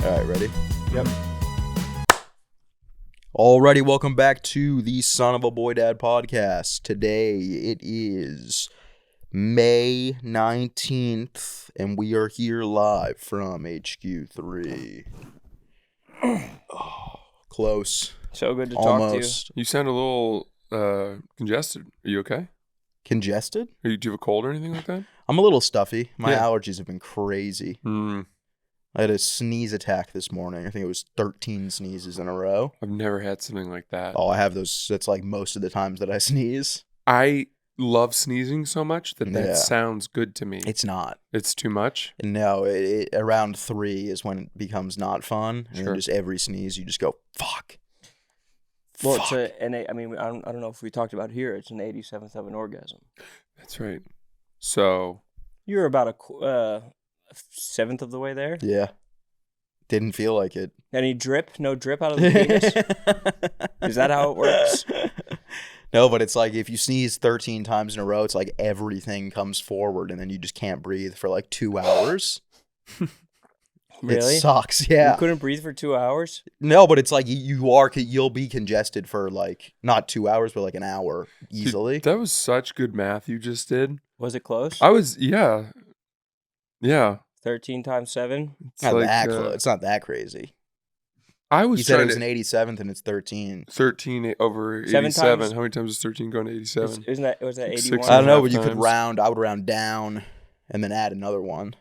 All right, ready? Yep. Alrighty, welcome back to the Son of a Boy Dad podcast. Today it is May 19th, and we are here live from HQ3. Oh, close. So good to Almost. talk to you. You sound a little congested. Are you okay? Congested? Do you have a cold or anything like that? I'm a little stuffy. My Yeah. allergies have been crazy. I had a sneeze attack this morning. I think it was 13 sneezes in a row. I've never had something like that. Oh, I have those. That's like most of the times that I sneeze. I love sneezing so much that Yeah. sounds good to me. It's not. It's too much? No, around 3 is when it becomes not fun. And Sure. then just every sneeze, you just go, fuck. Well, Fuck. I don't know if we talked about it here. It's an 87th of an orgasm. That's right. So, You're about a seventh of the way there. Yeah. Didn't feel like it. Any drip? No drip out of the penis? Is that how it works? No, but it's like if you sneeze 13 times in a row, it's like everything comes forward and then you just can't breathe for like 2 hours. Really? It sucks, yeah. You couldn't breathe for 2 hours? No, but it's like you'll be congested for like not 2 hours, but like an hour easily. that was such good math you just did. Was it close? Yeah. 13 times 7? It's Not like, that close. It's not that crazy. I was You said it trying was to... an 87th and it's 13. 13 over 7 87. times- How many times is 13 going to 87? Was that Like 81? six I don't know, half but you could times. round. I would round down and then add another one.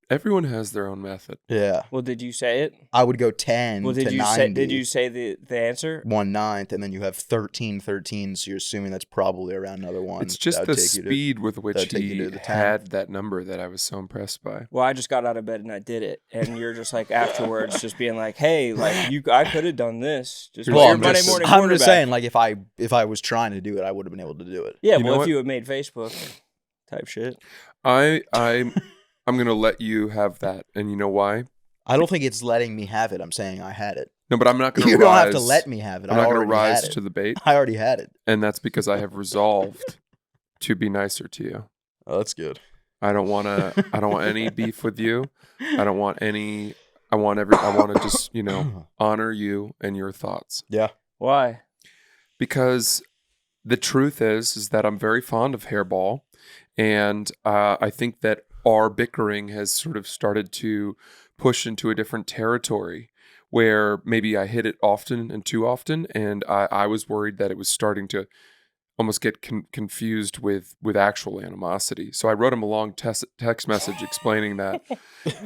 Everyone has their own method. Yeah. Well, did you say it? I would go 10 Well, to did 90. you say the answer? 1/9, and then you have 13, so you're assuming that's probably around another one. It's just That would the take you to- speed with which that'd take you he to the 10. had that number that I was so impressed by. Well, I just got out of bed and I did it, and you're just like afterwards, just being like, "Hey, like I could have done this." Just Well, your I'm Monday just- morning I'm just quarterback. saying, like, if I was trying to do it, I would have been able to do it. Yeah, You know well, what? if you had made Facebook type shit, I'm gonna let you have that, and you know why? I don't think it's letting me have it. I'm saying I had it. No, but I'm not gonna. You rise, don't have to let me have it. I'm I not gonna already rise had to it. the bait, I already had it. and that's because I have resolved to be nicer to you. Oh, that's good. I don't want any beef with you. I want to just honor you and your thoughts, Yeah. why? because the truth is that I'm very fond of hairball, and I think that our bickering has sort of started to push into a different territory where maybe I hit it often and too often, and I was worried that it was starting to almost get confused with actual animosity. So I wrote him a long text message explaining that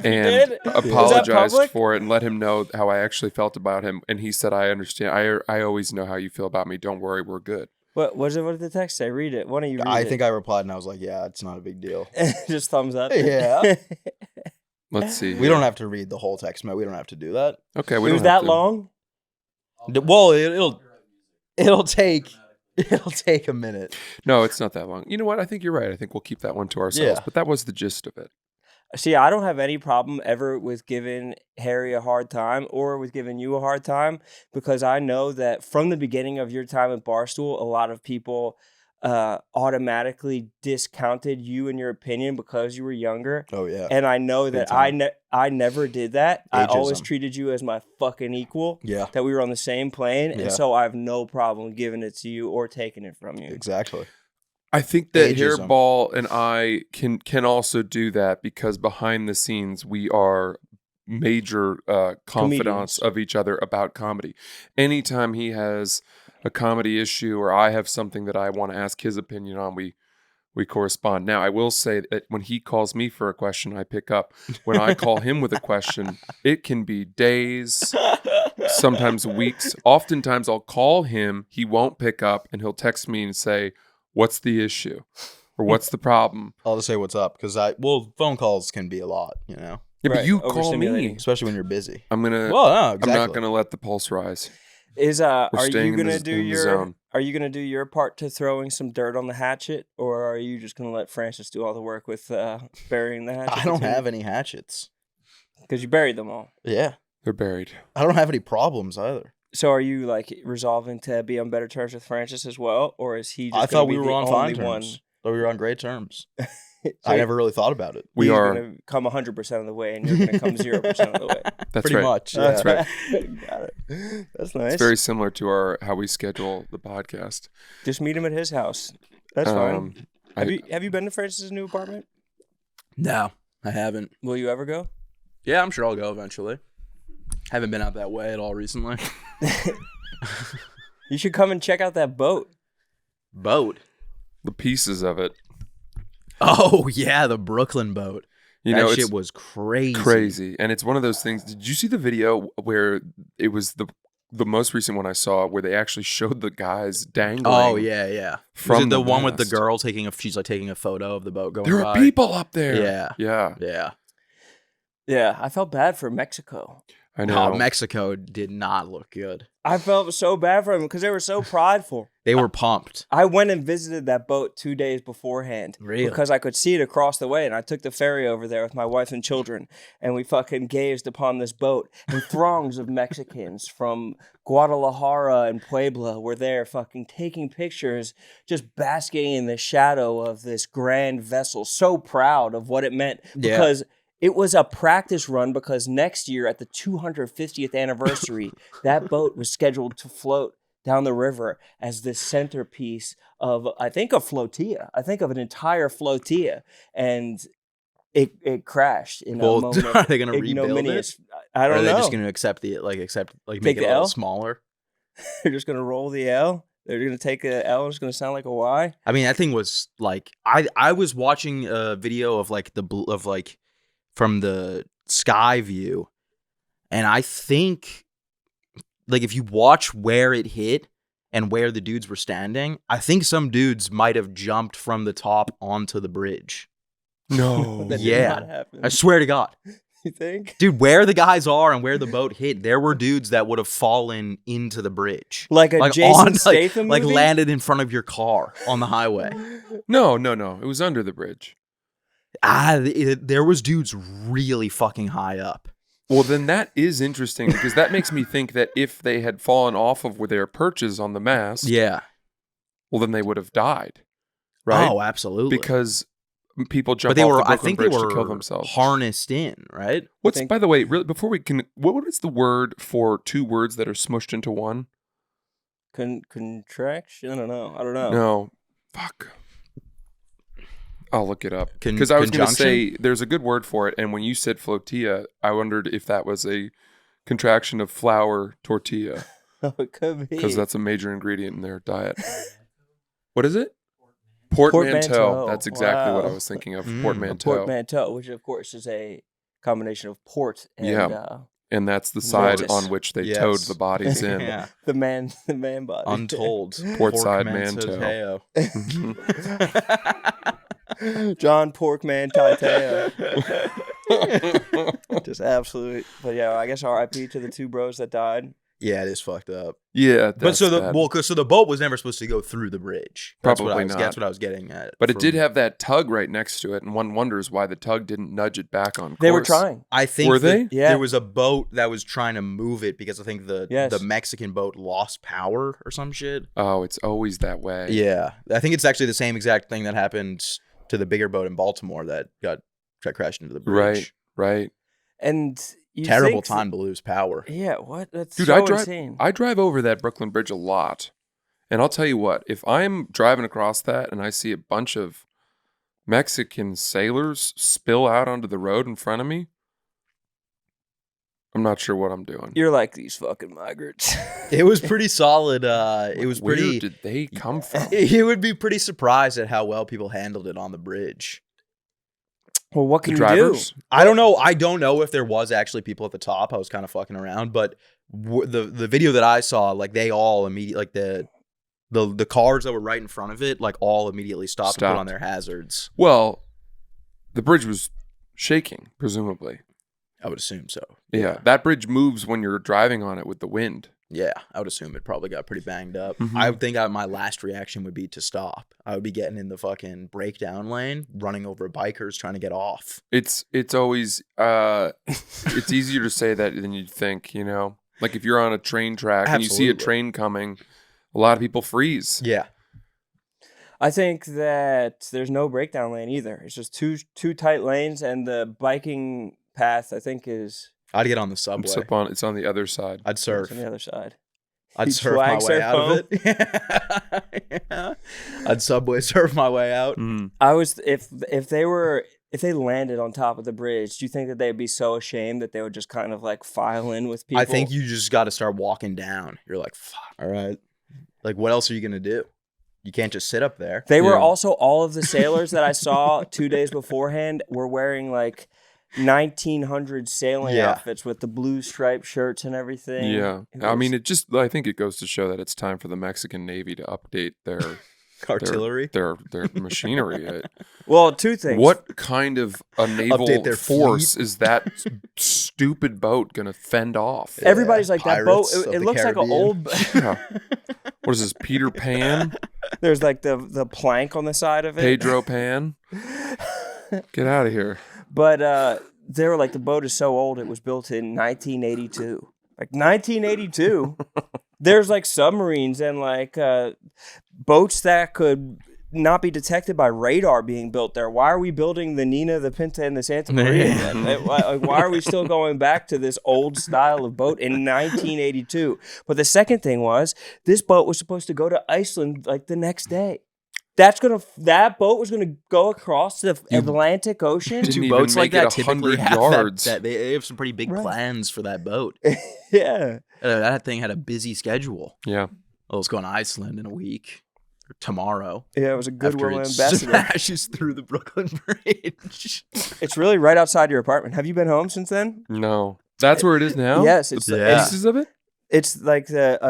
and did? apologized public? for it and let him know how I actually felt about him. And he said, I understand. I always know how you feel about me. Don't worry, we're good. What did the text say? Read it. Why don't you read I it? think I replied and I was like, yeah, it's not a big deal. Just thumbs up. Yeah. Let's see. We don't have to read the whole text, man. We don't have to do that. Okay, It we was don't have that to. long. Well, it'll take a minute. No, it's not that long. You know what? I think you're right. I think we'll keep that one to ourselves. Yeah. But that was the gist of it. See, I don't have any problem ever with giving Harry a hard time or with giving you a hard time, because I know that from the beginning of your time at Barstool, a lot of people automatically discounted you and your opinion because you were younger. Oh yeah. And I know Big that time. I never did that. I always Ageism. treated you as my fucking equal, Yeah. that we were on the same plane. Yeah. And so I have no problem giving it to you or taking it from you. Exactly. I think that Ageism. Hairball and I can also do that because behind the scenes we are major confidants Comedians. of each other about comedy. Anytime he has a comedy issue or I have something that I want to ask his opinion on, we correspond. Now, I will say that when he calls me for a question, I pick up. When I call him with a question, it can be days, sometimes weeks. Oftentimes I'll call him, he won't pick up, and he'll text me and say, what's the issue? Or what's the problem? I'll just say what's up because phone calls can be a lot, you know, Yeah, Right, but you call overstimulating. me. especially when you're busy. I'm gonna. Well, no, exactly. I'm not gonna let the pulse rise. We're Are staying you in gonna the- do in the your zone. Are you gonna do your part to throwing some dirt on the hatchet, or are you just gonna let Francis do all the work with burying the hatchet? I don't have any hatchets. because you buried them all. Yeah. They're buried. I don't have any problems either. So are you like resolving to be on better terms with Francis as well, or is he? Just I gonna thought be we were the on only fine one terms. Thought we were on great terms. So I never really thought about it. We he's are. gonna come 100% of the way, and you're gonna come 0% of the way. That's Pretty right. much. Yeah. That's right. Got it. That's nice. It's very similar to how we schedule the podcast. Just meet him at his house. That's fine. Have you been to Francis's new apartment? No, I haven't. Will you ever go? Yeah, I'm sure I'll go eventually. Haven't been out that way at all recently. You should come and check out that boat. Boat? The pieces of it. Oh, yeah, the Brooklyn boat. That shit was crazy. Crazy. And it's one of those things. Did you see the video where it was the most recent one I saw where they actually showed the guys dangling? Oh, yeah. From Was it the the one with the mast. girl she's like taking a photo of the boat going There by? are people up there. Yeah. Yeah. Yeah, I felt bad for Mexico. I know. Oh, Mexico did not look good. I felt so bad for them because they were so prideful. They were pumped. I went and visited that boat 2 days beforehand. Really? Because I could see it across the way, and I took the ferry over there with my wife and children, and we fucking gazed upon this boat. And throngs of Mexicans from Guadalajara and Puebla were there fucking taking pictures, just basking in the shadow of this grand vessel, so proud of what it meant. Yeah. Because it was a practice run, because next year at the 250th anniversary, that boat was scheduled to float down the river as the centerpiece of, I think, a flotilla. I think of an entire flotilla. And it crashed in a moment. Are they going to rebuild it? ignominious. I Or don't are they know. just going to accept make Take it a the little L? smaller? They're just going to roll the L. They're going to take a L. It's going to sound like a Y. I mean, that thing was like, I was watching a video of like from the sky view, and I think like if you watch where it hit and where the dudes were standing, I think some dudes might have jumped from the top onto the bridge. No. That did Yeah. not happen. I swear to God. You think? Dude, where the guys are and where the boat hit, there were dudes that would have fallen into the bridge. Like a Jason Statham like movie? landed in front of your car on the highway. No. It was under the bridge. There was dudes really fucking high up. Well, then that is interesting because that makes me think that if they had fallen off of their perches on the mast, Yeah. well, then they would have died, right? Oh, absolutely. Because people jump but they off were, the I Brooklyn think they Bridge were to kill themselves. harnessed in, right? What's, by the way, really, before we can, what is the word for two words that are smushed into one? Contraction? I don't know. No. Fuck. I'll look it up. Con- Because I was going to conjunction? say, there's a good word for it. And when you said flotilla, I wondered if that was a contraction of flour tortilla. Oh, it could be. Because that's a major ingredient in their diet. What is it? Portmanteau. Portmanteau. That's exactly what I Wow. was thinking of. Mm. Portmanteau. Portmanteau, which of course is a combination of port and Yeah. And that's the side Notice. on which they Yes. towed the bodies in. Yeah. the man body. Untold. Portside Portmanteau. John Porkman Tateo. Just absolute. But yeah, I guess RIP to the two bros that died. Yeah, it is fucked up. Yeah. But that's so bad. the boat was never supposed to go through the bridge. Probably not. That's what I was getting at. But it did have that tug right next to it, and one wonders why the tug didn't nudge it back on course. They were trying. I think Were they? Yeah. there was a boat that was trying to move it because I think the Yes. Mexican boat lost power or some shit. Oh, it's always that way. Yeah, I think it's actually the same exact thing that happened to the bigger boat in Baltimore that got crashed into the bridge. Right. And you Terrible think time to lose power. Yeah, what? That's Dude, so insane. I drive over that Brooklyn Bridge a lot. And I'll tell you what, if I'm driving across that and I see a bunch of Mexican sailors spill out onto the road in front of me, I'm not sure what I'm doing. You're like these fucking migrants. It was pretty solid. It was Where pretty. did they come from? You would be pretty surprised at how well people handled it on the bridge. Well, what The can you drivers? I don't know. I don't know if there was actually people at the top. I was kind of fucking around, but the video that I saw, like they all immediately, like the cars that were right in front of it, like all immediately stopped to put on their hazards. Well, the bridge was shaking, presumably. I would assume so. Yeah. That bridge moves when you're driving on it with the wind. Yeah, I would assume it probably got pretty banged up. Mhm. I would think my last reaction would be to stop. I would be getting in the fucking breakdown lane, running over bikers trying to get off. It's always it's easier to say that than you'd think, you know? Like if you're on a train track and you see a Absolutely. train coming, a lot of people freeze. Yeah. I think that there's no breakdown lane either. It's just two tight lanes, and the biking path I think is I'd get on the subway. It's on the other side. I'd surf. on the other side. I'd You surf my swag way surf out home? of it. Yeah. I'd subway surf my way out. I was if they landed on top of the bridge, do you think that they'd be so ashamed that they would just kind of like file in with people? I think you just got to start walking down. You're like, fuck, all right. Like, what else are you going to do? You can't just sit up there. They were also, all of the sailors that I saw 2 days beforehand were wearing like 1900 sailing outfits with the blue striped shirts and everything. Yeah. I mean, I think it goes to show that it's time for the Mexican Navy to update their artillery, their machinery. Well, two things. What kind of a naval their force is that stupid boat going to fend off? Everybody's like, that boat, Pirates of it the looks like an Caribbean. old... Yeah. What is this, Peter Pan? There's like the plank on the side of it. Pedro Pan? Get out of here. But they were like, the boat is so old, it was built in 1982. Like 1982. There's like submarines and like boats that could not be detected by radar being built there. Why are we building the Nina, the Pinta, and the Santa Maria? Why are we still going back to this old style of boat in 1982? But the second thing was, this boat was supposed to go to Iceland like the next day. That boat was gonna go across the Atlantic Ocean. Didn't Two even boats like make it that typically 100 have yards. that they have some pretty big Right. plans for that boat. Yeah. That thing had a busy schedule. Yeah. Oh, it's going to Iceland in a week or tomorrow. Yeah, it was a Goodwill After it ambassador. smashes through the Brooklyn Bridge. It's really right outside your apartment. Have you been home since then? No. That's where it is now? Yes, it's Yeah. Pieces of it? it's like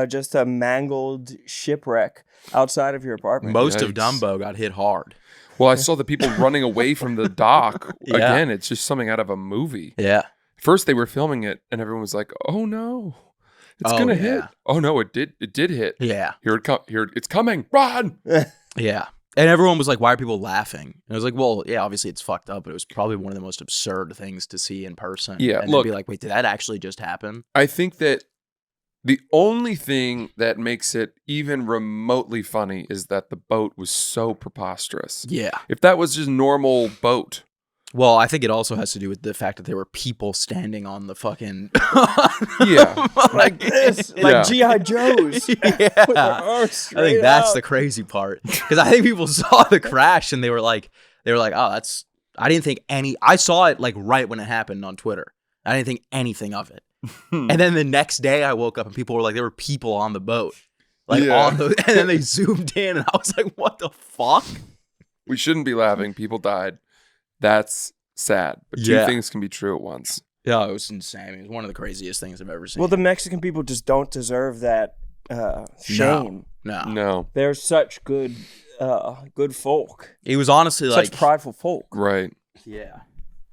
just a mangled shipwreck outside of your apartment. Most of Yikes. Dumbo got hit hard. Well, I saw the people running away from the dock. Yeah. Again, it's just something out of a movie. Yeah. First, they were filming it, and everyone was like, "Oh no, it's Oh, gonna yeah. hit!" Oh no, it did. It did hit. Yeah. Here it's coming. Run! Yeah. And everyone was like, why are people laughing? And I was like, well, yeah, obviously it's fucked up, but it was probably one of the most absurd things to see in person. Yeah, And look- they'd be like, wait, did that actually just happen? I think that the only thing that makes it even remotely funny is that the boat was so preposterous. Yeah. If that was just normal boat, Well, I think it also has to do with the fact that there were people standing on the fucking... Yeah. Like this, Yeah. like G.I. Joe's. With their Yeah. arms I straight think that's out. the crazy part. Because I think people saw the crash and they were like, oh, that's... I didn't think I saw it like right when it happened on Twitter. I didn't think anything of it. And then the next day I woke up and people were like, there were people on the boat. Like Yeah. on the... And then they zoomed in and I was like, what the fuck? we shouldn't be laughing. People died. That's sad. But two Yeah. things can be true at once. Yeah, it was insane. It was one of the craziest things I've ever seen. Well, the Mexican people just don't deserve that shame. No. No. They're such good folk. It was honestly like... Such prideful folk. Right. Yeah.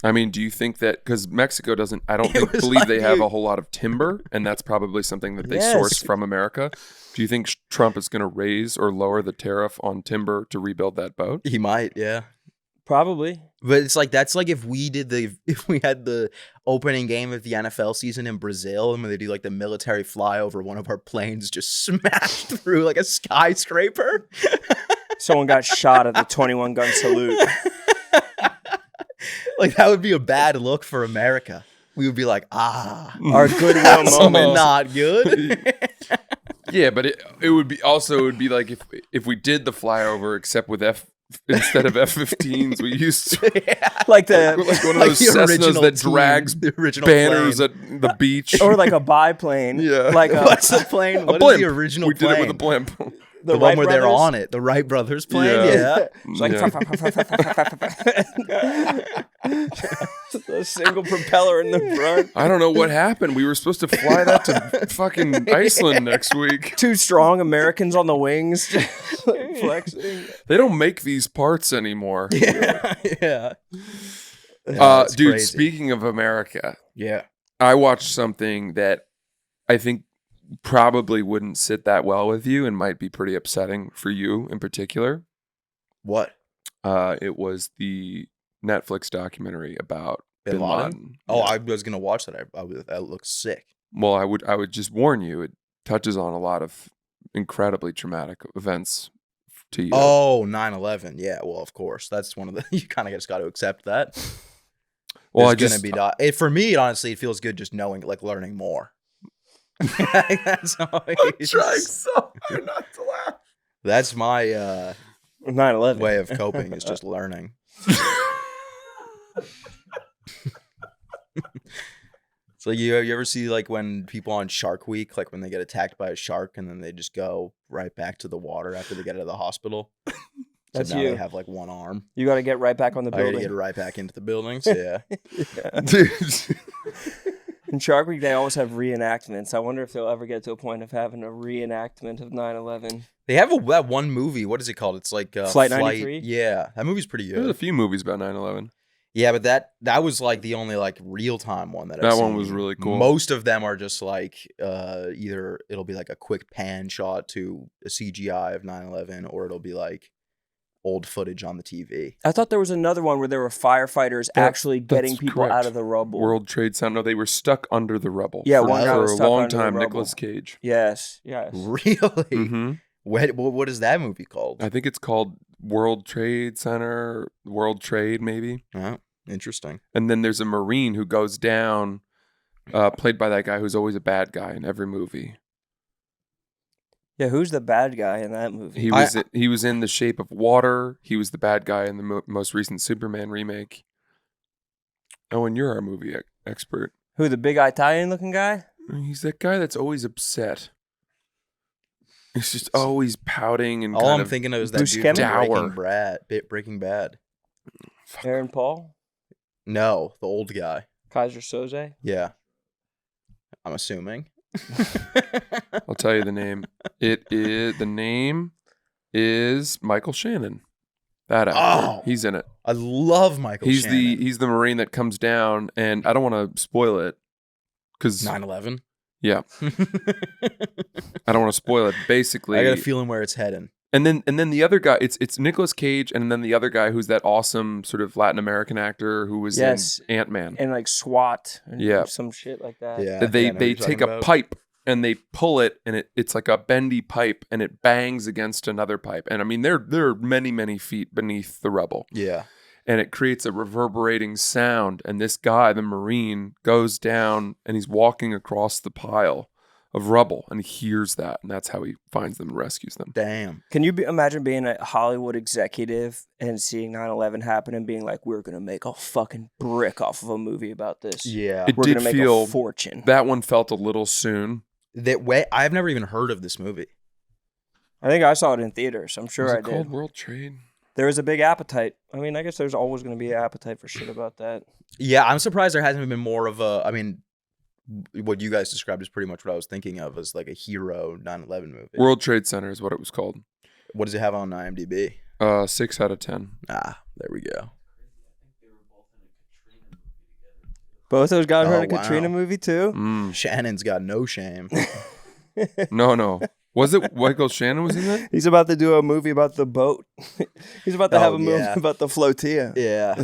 I mean, do you think that because Mexico doesn't, I don't It was believe like they have you- a whole lot of timber, and that's probably something that they Yes. source from America. Do you think Trump is going to raise or lower the tariff on timber to rebuild that boat? He might, yeah. Probably. But it's like that's like if we had the opening game of the NFL season in Brazil and when they do like the military flyover, one of our planes just smashed through like a skyscraper. Someone got shot at the 21 gun salute. Like that would be a bad look for America. We would be like, Our goodwill that's moment. not good. Yeah, but it would be like if we did the flyover except with instead of F-15s, we used to, Like the like one of Like those the Cessnas original that team, drags the original banners plane. at the beach. or like a biplane. Yeah. Like a, What's the plane? What is blimp. the original We plane? did it with a blimp. The one Wright where they're brothers? on it. The Wright brothers plane. Yeah. Yeah. It's like a single propeller in the front. I don't know what happened. We were supposed to fly that to fucking Iceland next week. Two strong Americans on the wings, just like flexing. They don't make these parts anymore. Yeah. Yeah. It's Dude, crazy. speaking of America, Yeah. I watched something that I think probably wouldn't sit that well with you and might be pretty upsetting for you in particular. What? It was the Netflix documentary about Bin Laden. Oh, Yeah. I was gonna watch that. That looks sick. Well, I would just warn you. It touches on a lot of incredibly traumatic events to you? Oh, 9/11. Yeah, well, of course. That's one of the you kind of just got to accept that. Well, There's gonna be for me. Honestly, it feels good just knowing, like, learning more. That's always, I'm trying so hard not to laugh. that's my 9/11 way of coping is just learning. So you ever see, like, when people on Shark Week, like when they get attacked by a shark and then they just go right back to the water after they get out of the hospital? So That's now you. they have like one arm. You got to get right back on the I gotta building. get right back into the buildings. Yeah. Yeah. Dude. In Shark Week, they always have reenactments. I wonder if they'll ever get to a point of having a reenactment of 9/11. They have that one movie. What is it called? It's like Flight 93? Yeah, that movie's pretty There's a good. few movies about 9/11. Yeah, but that was like the only like real time one that I've That seen. one was really cool. Most of them are just like either it'll be like a quick pan shot to a CGI of 9/11, or it'll be like old footage on the TV. I thought there was another one where there were firefighters actually getting that's people correct. out of the rubble. World Trade Center. No, they were stuck under the rubble. Yeah, for, one guy for was a stuck long under the time. rubble. Nicolas Cage. Yes, yes. Really? Mm-hmm. What is that movie called? I think it's called World Trade Center, World Trade, maybe. Oh, interesting. And then there's a Marine who goes down, played by that guy who's always a bad guy in every movie. Yeah, who's the bad guy in that movie? He was in The Shape of Water. He was the bad guy in the most recent Superman remake. Oh, and you're our movie expert. Who, the big Italian looking guy? He's that guy that's always upset. He's just always pouting and All kind I'm of thinking of is that Bruce dude Campbell? from Breaking Bad. Aaron Paul? No, the old guy. Kaiser Soze? Yeah. I'm assuming. I'll tell you the name. The name is Michael Shannon. That actor. Oh. He's in it. I love Michael Shannon. He's the Marine that comes down, and I don't want to spoil it because 9/11. yeah, I don't want to spoil it. Basically, I got a feeling where it's heading. and then the other guy, it's Nicolas Cage, and then the other guy who's that awesome sort of Latin American actor who was Yes. in Ant-Man. And like SWAT. And Yeah. some shit like that. Yeah. They I know what you're take talking a about. pipe and they pull it, and it's like a bendy pipe, and it bangs against another pipe. And I mean, they're many feet beneath the rubble. Yeah. And it creates a reverberating sound. And this guy, the Marine, goes down and he's walking across the pile of rubble, and he hears that, and that's how he finds them and rescues them. Damn. Can you imagine being a Hollywood executive and seeing 9/11 happen and being like, we're going to make a fucking brick off of a movie about this. Yeah. It We're did going to make feel a fortune. that one felt a little soon. That way, I've never even heard of this movie. I think I saw it in theaters. I'm sure Was I it called did. World Trade? There was a big appetite. I mean, I guess there's always going to be an appetite for shit about that. Yeah, I'm surprised there hasn't been more of a. I mean, what you guys described is pretty much what I was thinking of as like a hero 9/11 movie. World Trade Center is what it was called. What does it have on IMDb? 6 out of 10. Ah, there we go. Both those guys were in a Oh, wow. Katrina movie too? Mm. Shannon's got no shame. No. Was it Michael Shannon was in that? He's about to do a movie about the boat. He's about to have Oh, a movie yeah. about the flotilla. Yeah.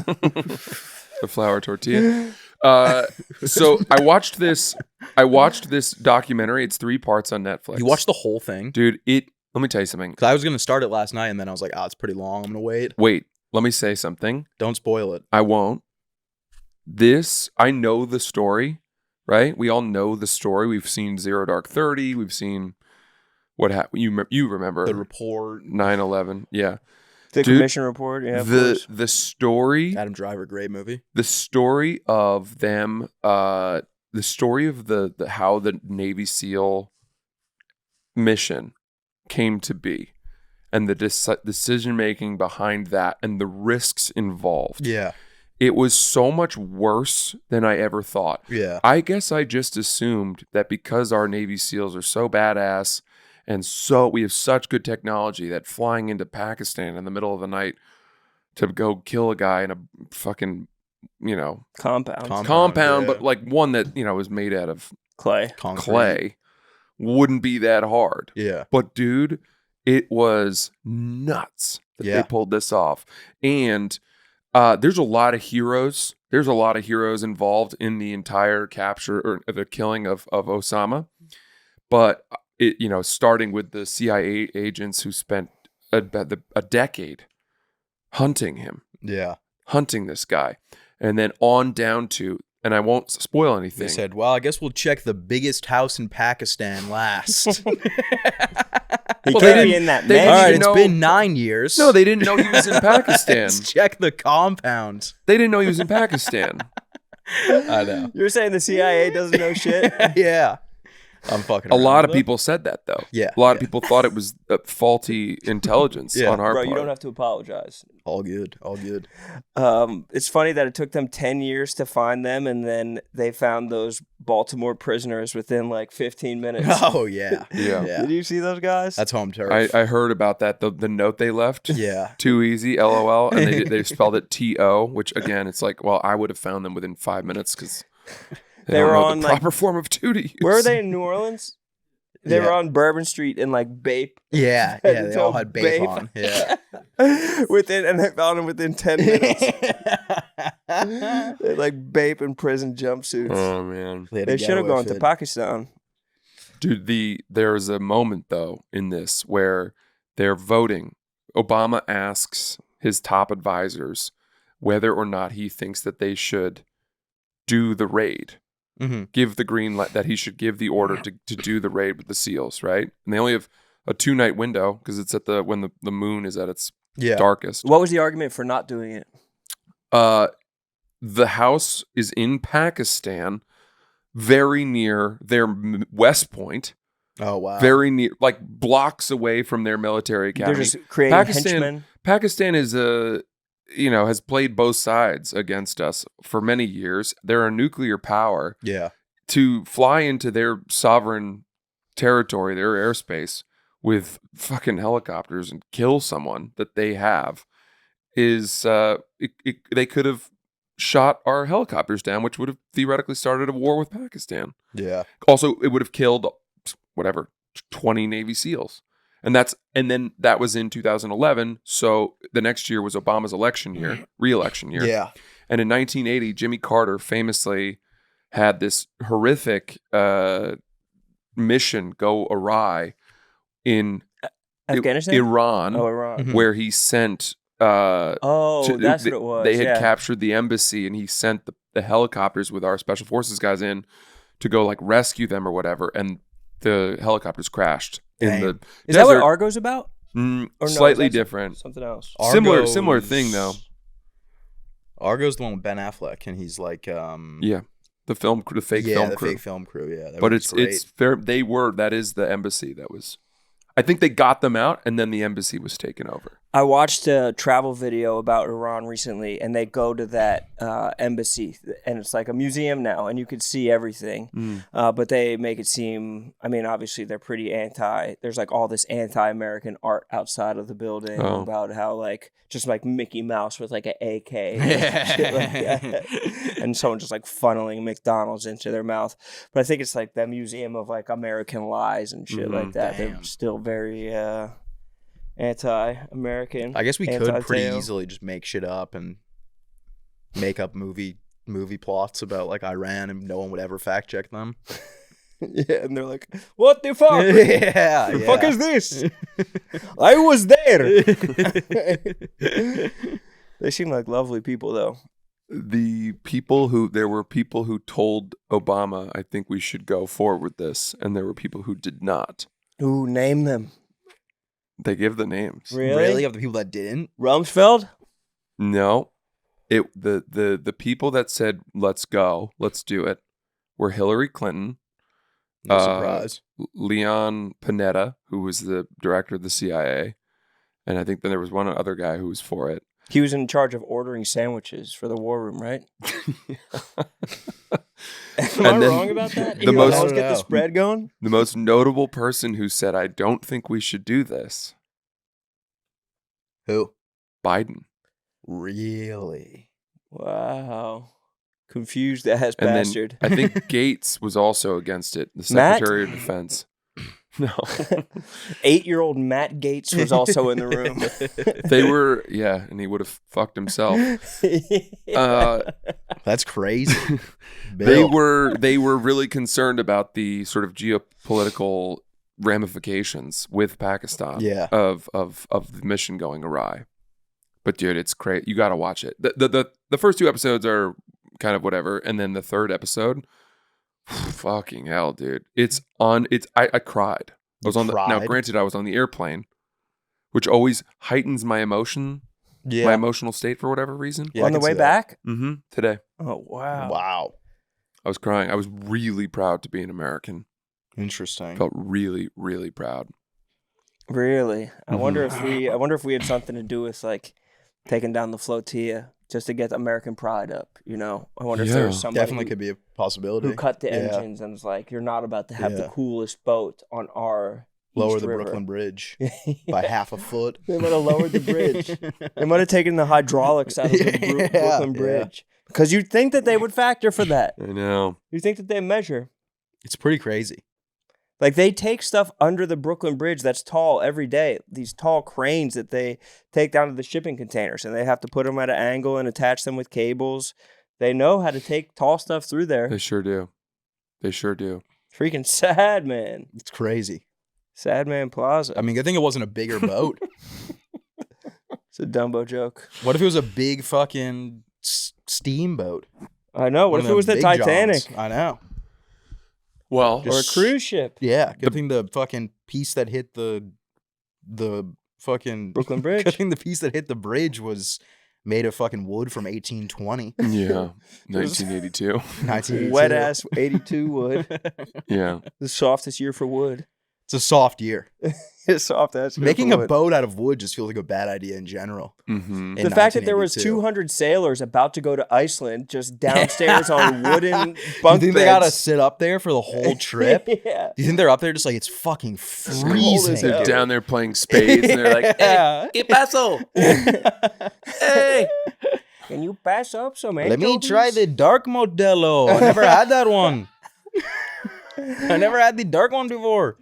The flour tortilla. So I watched this documentary. It's 3 parts on Netflix. You watched the whole thing? Dude, let me tell you something. Because I was going to start it last night, and then I was like, oh, it's pretty long. I'm going to wait. Wait, let me say something. Don't spoil it. I won't. I know the story, right? We all know the story. We've seen Zero Dark 30. We've seen what happened. You remember The report. 9/11. Yeah. The Dude, commission report. Yeah, of course. the story Adam Driver, great movie. the story of them the story of the how the Navy SEAL mission came to be, and the decision making behind that, and the risks involved. Yeah. It was so much worse than I ever thought. Yeah. I guess I just assumed that because our Navy SEALs are so badass and so we have such good technology that flying into Pakistan in the middle of the night to go kill a guy in a fucking, Compound. compound, yeah. but like one that, was made out of Clay. Concrete. clay wouldn't be that hard. Yeah. But dude, it was nuts that Yeah. they pulled this off. And there's a lot of heroes. There's a lot of heroes involved in the entire capture or the killing of Osama. But it, starting with the CIA agents who spent a decade hunting him, Yeah. hunting this guy, and then on down to, and I won't spoil anything. They said, well, I guess we'll check the biggest house in Pakistan last. He Well, can't they be in that they All didn't right, mansion. even it's know- been 9 years. No, they didn't know he was in Pakistan. Let's check the compound. They didn't know he was in Pakistan. I know. You're saying the CIA doesn't know shit? Yeah. I'm fucking A around. lot of people said that though. Yeah, A lot of yeah. people thought it was faulty intelligence Yeah. on our Bro, part. you don't have to apologize. All good. All good. It's funny that it took them 10 years to find them, and then they found those Baltimore prisoners within like 15 minutes. Oh, yeah. Yeah. Did you see those guys? That's home turf. I heard about that. The note they left. Yeah. Too easy, LOL, and they spelled it TO, which again, it's like, well, I would have found them within 5 minutes because They don't were know on, the like- proper form of to use. Where are they in New Orleans? They Yeah. were on Bourbon Street in like Bape. Yeah. Head Yeah. to They all toe had babe babe. on. Yeah. And they found them within 10 minutes. They're like Bape in prison jumpsuits. Oh man, They should have gone to Pakistan. dude. There's a moment though in this where they're voting. Obama asks his top advisors whether or not he thinks that they should do the raid. Mm-hmm. Give the green light, that he should give the order to do the raid with the SEALs, right? And they only have a 2-night window because it's at when the moon is at its darkest. What was the argument for not doing it? The house is in Pakistan, very near their West Point, Oh, wow. very near, like blocks away from their military academy. They're just creating henchmen. Pakistan is has played both sides against us for many years. They're a nuclear power. Yeah. To fly into their sovereign territory, their airspace, with fucking helicopters and kill someone that they have is they could have shot our helicopters down, which would have theoretically started a war with Pakistan. Yeah. Also, it would have killed 20 Navy SEALs. And then that was in 2011. So the next year was Obama's re-election year. Yeah. And in 1980, Jimmy Carter famously had this horrific mission go awry in Afghanistan? Iran, Oh, Iran. Mhm. where he sent. That's what it was. They had yeah. captured the embassy, and he sent the helicopters with our special forces guys in to go like rescue them or whatever. And the helicopters crashed in Dang. the Is desert. that what Argo's about? Or no, Slightly is that different. Something else. Similar thing though. Argo's the one with Ben Affleck, and he's like, Yeah, the fake film crew. fake film crew. Yeah, that But was great. it's fair. That is the embassy that was. I think they got them out, and then the embassy was taken over. I watched a travel video about Iran recently, and they go to that embassy, and it's like a museum now, and you could see everything. But they make it seem, I mean, obviously they're pretty there's like all this anti-American art outside of the building about how like, just like Mickey Mouse with like an AK and shit like that. And someone just like funneling McDonald's into their mouth. But I think it's like the museum of like American lies and shit like that. Damn. They're still very anti-American. I guess we could pretty anti-Teo. easily just make shit up and make up movie plots about like Iran, and no one would ever fact check them. Yeah, and they're like, "What the fuck? Yeah, The fuck is this? I was there." They seem like lovely people, though. There were people who told Obama, I think we should go forward with this, and there were people who did not. Ooh, name them. They give the names. Really? Of the people that didn't? Rumsfeld? No, the people that said let's go, let's do it, were Hillary Clinton, No surprise. Leon Panetta, who was the director of the CIA, and I think then there was one other guy who was for it. He was in charge of ordering sandwiches for the war room, right? Am I wrong about that? the You most- always get I the don't know. spread going? The most notable person who said, I don't think we should do this, Who? Biden. Really? Wow. Confused ass And bastard. then I think Gates was also against it, the Matt? Secretary of Defense. No. 8-year-old Matt Gates was also in the room. They were, and he would have fucked himself. That's crazy. They Bill. were really concerned about the sort of geopolitical ramifications with Pakistan. Yeah. Of the mission going awry. But dude, it's crazy. You got to watch it. The first 2 episodes are kind of whatever, and then the third episode, fucking hell, dude. I cried. I was now granted I was on the airplane, which always heightens my emotional state for whatever reason. Yeah, on the way back? Mm-hmm. Today. Oh, wow. Wow. I was crying. I was really proud to be an American. Interesting. Felt really, really proud. Really? I wonder if we had something to do with like taking down the flotilla just to get American pride up, you know? I wonder if there was somebody definitely could be a possibility. who cut the engines and was like, you're not about to have the coolest boat on our lower East the River. Brooklyn Bridge by half a foot. They might have lowered the bridge. They might have taken the hydraulics out of the Brooklyn Bridge. Because you'd think that they would factor for that. I know. You think that they measure. It's pretty crazy. Like, they take stuff under the Brooklyn Bridge that's tall every day. These tall cranes that they take down to the shipping containers. And they have to put them at an angle and attach them with cables. They know how to take tall stuff through there. They sure do. Freaking sad, man. It's crazy. Sad Man Plaza. I mean, I think it wasn't a bigger boat. It's a Dumbo joke. What if it was a big fucking steamboat? I know. What if it was the Titanic? Johns. I know. Well, Or a cruise ship. Yeah. Good thing the fucking piece that hit the fucking Brooklyn Bridge. Good thing the piece that hit the bridge was made of fucking wood from 1820. Yeah. 1982. 1982. Wet ass 82 wood. Yeah. The softest year for wood. It's a soft year. It's soft ass. Making a boat out of wood just feels like a bad idea in general. Mm-hmm. The fact that there was 200 sailors about to go to Iceland just downstairs on wooden bunk You think they gotta sit up there for the whole trip? Yeah. Do you think they're up there just like it's fucking freezing? They're down there playing spades and they're like, hey, ¿qué pasó? Hey, can you pass up some Let me try the dark Modelo. I never had that one. I never had the dark one before.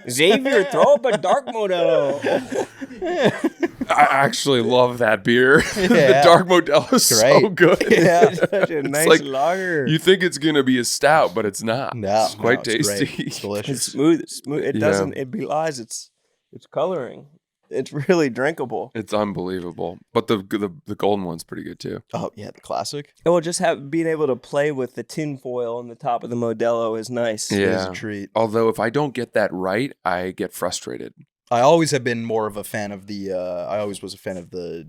Xavier, throw up a dark Modelo. I actually love that beer. Yeah. The dark Modelo is so good. Yeah. It's such a nice like lager. You think it's gonna be a stout, but it's not. No, it's quite it's great. tasty. It's delicious. It's smooth. It's smooth. It Yeah. doesn't. It belies its coloring. It's really drinkable. It's unbelievable. But the golden one's pretty good too. Oh yeah, the classic. Well, just being able to play with the tin foil on the top of the Modelo is nice. Yeah. It is a treat. Although if I don't get that right, I get frustrated. I always have been more of a fan of the. I always was a fan of the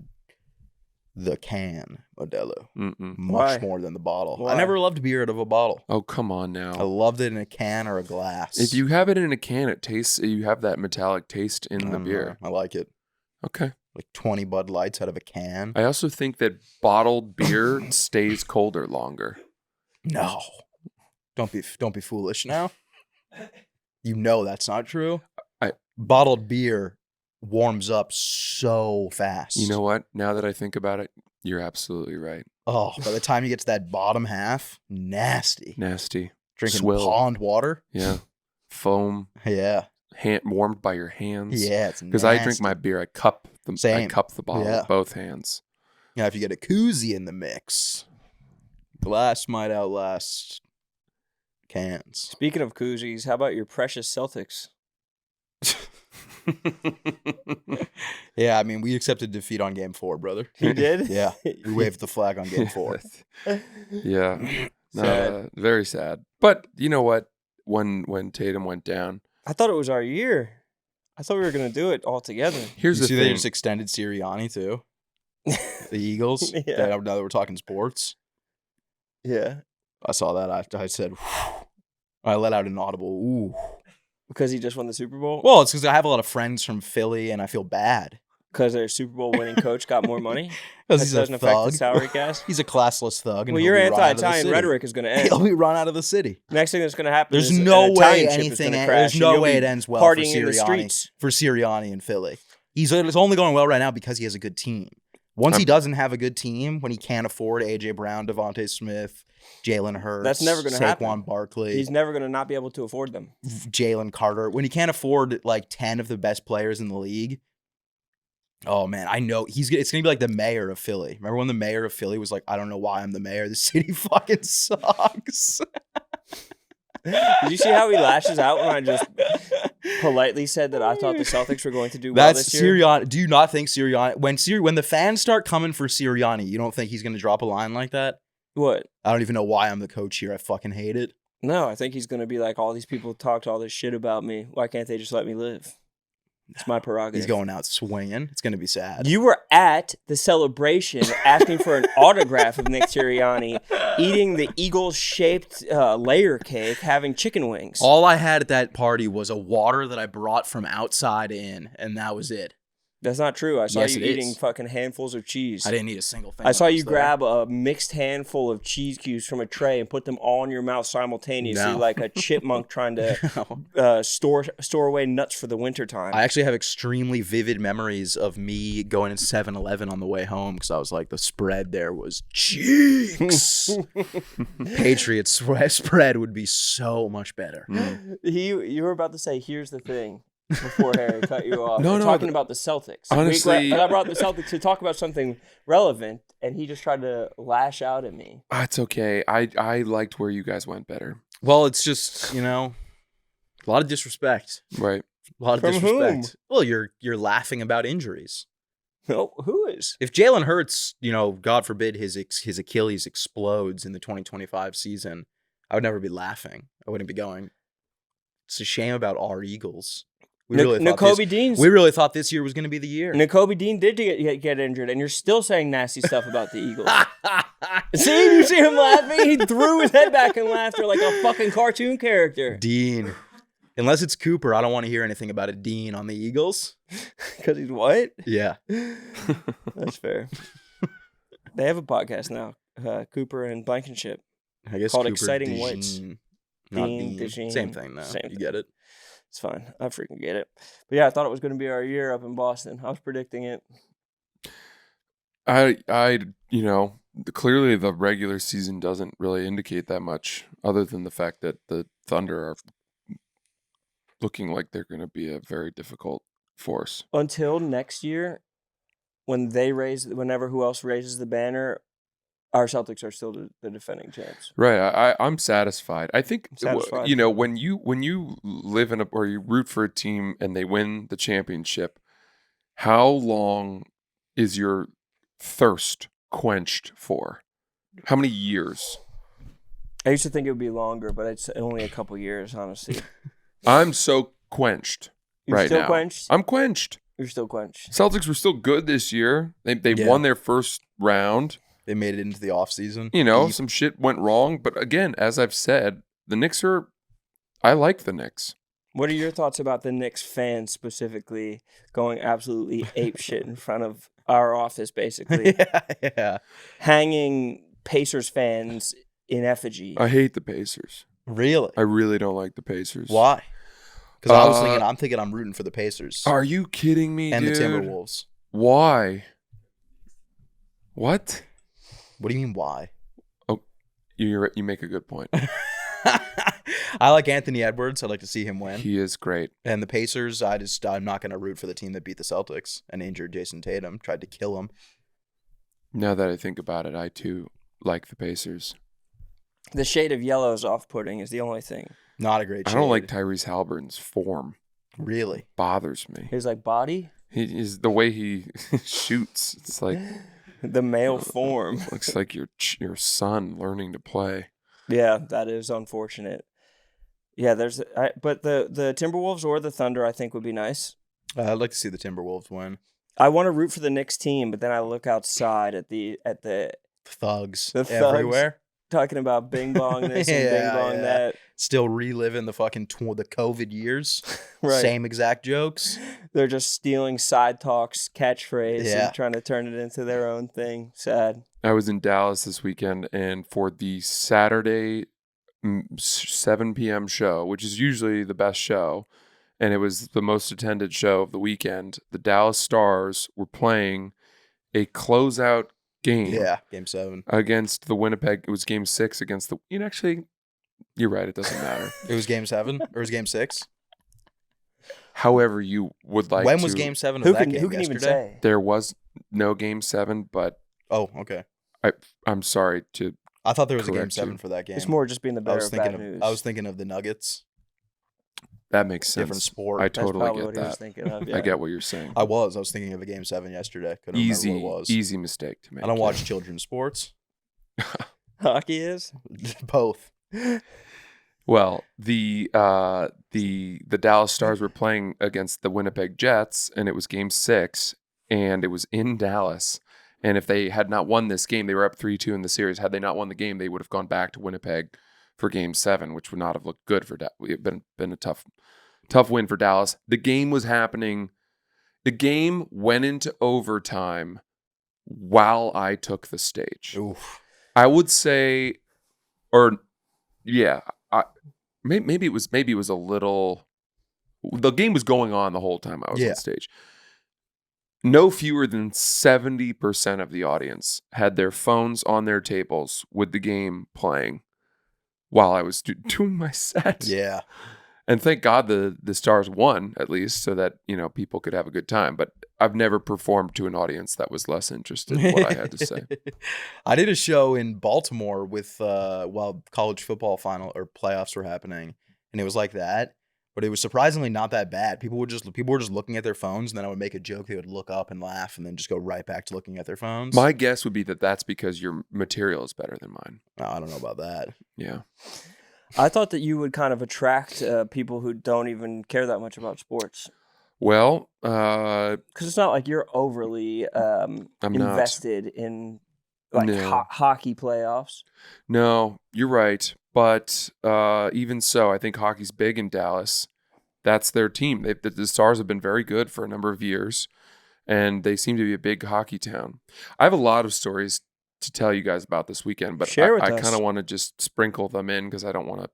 can Modelo, Mm-mm. much Why? more than the bottle. Why? I never loved beer out of a bottle. Oh, come on I now. loved it in a can or a glass. If you have it in a can, it tastes. You have that metallic taste in the beer. I like it. Okay. Like 20 Bud Lights out of a can. I also think that bottled beer stays colder longer. No, don't be foolish now. You know that's not true. Bottled beer warms up so fast. You know what? Now that I think about it, you're absolutely right. Oh, by the time you get to that bottom half, nasty. Nasty. Drinking Swill. pond water. Yeah. Foam. Yeah. Warmed by your hands. Yeah, it's Because I drink my beer, I cup the bottle with both hands. Yeah, if you get a koozie in the mix, glass might outlast cans. Speaking of koozies, how about your precious Celtics? Yeah, I mean, we accepted defeat on game 4, brother. You did? Yeah, we waved the flag on game 4. Yeah. Sad. Very sad. But you know what? When Tatum went down, I thought it was our year. I thought we were going to do it all together. here's You the see, they thing. just extended Sirianni too. The Eagles. Yeah. Now that we're talking sports, Yeah. I saw that. I said, whew. I let out an audible ooh. Because he just won the Super Bowl? Well, it's because I have a lot of friends from Philly, and I feel bad Because their Super Bowl winning coach got more money? because That he's a doesn't affect the thug. salary cap? He's a classless thug. And Well, he'll your be run out of the anti-Italian city. rhetoric is going to end. He'll be run out of the city. Next thing that's going to happen There's is no an way Italian ship is anything. gonna There's crash, no and you'll way be it ends well for partying in the Sirianni. streets. For Sirianni in Philly, it's only going well right now because he has a good team. Once he doesn't have a good team, when he can't afford AJ Brown, Devontae Smith, Jalen Hurts, That's never gonna Saquon happen. Barkley, He's never going to not be able to afford them. Jalen Carter, when he can't afford like 10 of the best players in the league. Oh man, I know it's gonna be like the mayor of Philly. Remember when the mayor of Philly was like, "I don't know why I'm the mayor. The city fucking sucks." Did you see how he lashes out when I just politely said that I thought the Celtics were going to do well That's this year? Sirianni. Do you not think Sirianni when the fans start coming for Sirianni, you don't think he's going to drop a line like that? What? I don't even know why I'm the coach here. I fucking hate it. No, I think he's going to be like, all these people talked all this shit about me. Why can't they just let me live? It's my prerogative. He's going out swinging. It's going to be sad. You were at the celebration asking for an autograph of Nick Sirianni, eating the Eagle-shaped layer cake, having chicken wings. All I had at that party was a water that I brought from outside in, and that was it. That's not true. I saw Yes, you it eating is. fucking handfuls of cheese. I didn't eat a single thing. I saw when you was there. grab a mixed handful of cheese cubes from a tray and put them all in your mouth simultaneously, No. like a chipmunk trying to store away nuts for the wintertime. I actually have extremely vivid memories of me going to 7-Eleven on the way home because I was like, the spread there was cheeks. Patriots spread would be so much better. You were about to say, here's the thing, before Harry cut you off. No, We're no, talking but- about the Celtics. Honestly- I brought the Celtics to talk about something relevant, and he just tried to lash out at me. It's okay. I liked where you guys went better. Well, it's just, a lot of disrespect. Right. A lot of From disrespect. whom? Well, you're laughing about injuries. No, who is? If Jalen Hurts, God forbid his Achilles explodes in the 2025 season, I would never be laughing. I wouldn't be going, it's a shame about our Eagles. We really thought this year was going to be the year. N'Kobe Dean did get injured, and you're still saying nasty stuff about the Eagles. See, you see him laughing? He threw his head back in laughter like a fucking cartoon character. Dean. Unless it's Cooper, I don't want to hear anything about a Dean on the Eagles. Because he's what? Yeah. That's fair. They have a podcast now, Cooper and Blankenship. I guess Called Cooper Exciting Dean, Whites. Not Dean, Dean. Dejean, Same thing, though. same You thing. get it? It's fine. I freaking get it. But yeah, I thought it was going to be our year up in Boston. I was predicting it. Clearly the regular season doesn't really indicate that much, other than the fact that the Thunder are looking like they're going to be a very difficult force. Until next year, whenever who else raises the banner, our Celtics are still the defending champs. Right. I'm satisfied. I think Satisfied. when you live or you root for a team and they win the championship, how long is your thirst quenched for? How many years? I used to think it would be longer, but it's only a couple years, honestly. I'm so quenched You're right still now. quenched? I'm quenched. You're still quenched. Celtics were still good this year. They Yeah. won their first round. They made it into the offseason. Some shit went wrong. But again, as I've said, the Knicks I like the Knicks. What are your thoughts about the Knicks fans specifically going absolutely apeshit in front of our office, basically? Yeah. Hanging Pacers fans in effigy. I hate the Pacers. Really? I really don't like the Pacers. Why? Because I was thinking I'm rooting for the Pacers. Are you kidding me, and dude? the Timberwolves. Why? What? What do you mean, why? Oh, you make a good point. I like Anthony Edwards. I'd like to see him win. He is great. And the Pacers, I'm not going to root for the team that beat the Celtics and injured Jason Tatum, tried to kill him. Now that I think about it, I too like the Pacers. The shade of yellow is off-putting is the only thing. Not a great I shade. don't like Tyrese Halliburton's form. Really? Bothers me. His body, Is the way he shoots. It's like the male form. looks like your son learning to play. Yeah, that is unfortunate. Yeah, but the Timberwolves or the Thunder, I think, would be nice. I'd like to see the Timberwolves win. I want to root for the Knicks team, but then I look outside at the Thugs The thugs. everywhere. talking about bing bong this and bing bong that. Still reliving the fucking the COVID years. Right. Same exact jokes. They're just stealing side talks, catchphrase, Yeah. and trying to turn it into their own thing. Sad. I was in Dallas this weekend, and for the Saturday 7 p.m. show, which is usually the best show, and it was the most attended show of the weekend, the Dallas Stars were playing a closeout game. Yeah, game 7. Against the Winnipeg. It was game 6 against the. You're right. It doesn't matter. It was game 7 or it was game 6? However, you would like. When to, was game 7 of Who that can game? who can even Yesterday? say? There was no game 7, but Oh, okay. I'm sorry to I thought there was a Game correct 7 you. for that game. It's more just being the bearer of bad news. I was thinking of the Nuggets. That makes sense. Different sport. I That's totally probably get what he was that. thinking of. I Yeah. get what you're saying. I was thinking of a Game 7 yesterday. Couldn't remember what it was. Easy mistake to make. I don't watch children's sports. Hockey is? Both. Well, the Dallas Stars were playing against the Winnipeg Jets, and it was Game 6, and it was in Dallas. And if they had not won this game, they were up 3-2 in the series. Had they not won the game, they would have gone back to Winnipeg for Game 7, which would not have looked good for Dallas. It would have been a tough win for Dallas. The game was happening. The game went into overtime while I took the stage. Oof. I would say, maybe it was a little. The game was going on the whole time I was on stage. No fewer than 70% of the audience had their phones on their tables with the game playing while I was doing my set. Yeah. And thank God the Stars won, at least, so that, people could have a good time. But I've never performed to an audience that was less interested in what I had to say. I did a show in Baltimore with while college football final or playoffs were happening, and it was like that. But it was surprisingly not that bad. People were just looking at their phones, and then I would make a joke. They would look up and laugh, and then just go right back to looking at their phones. My guess would be that that's because your material is better than mine. Oh, I don't know about that. Yeah. I thought that you would kind of attract people who don't even care that much about sports. Well, because it's not like you're overly invested in hockey playoffs. No, you're right. But even so, I think hockey's big in Dallas. That's their team. The Stars have been very good for a number of years, and they seem to be a big hockey town. I have a lot of stories to tell you guys about this weekend, but I kind of want to just sprinkle them in because I don't want to.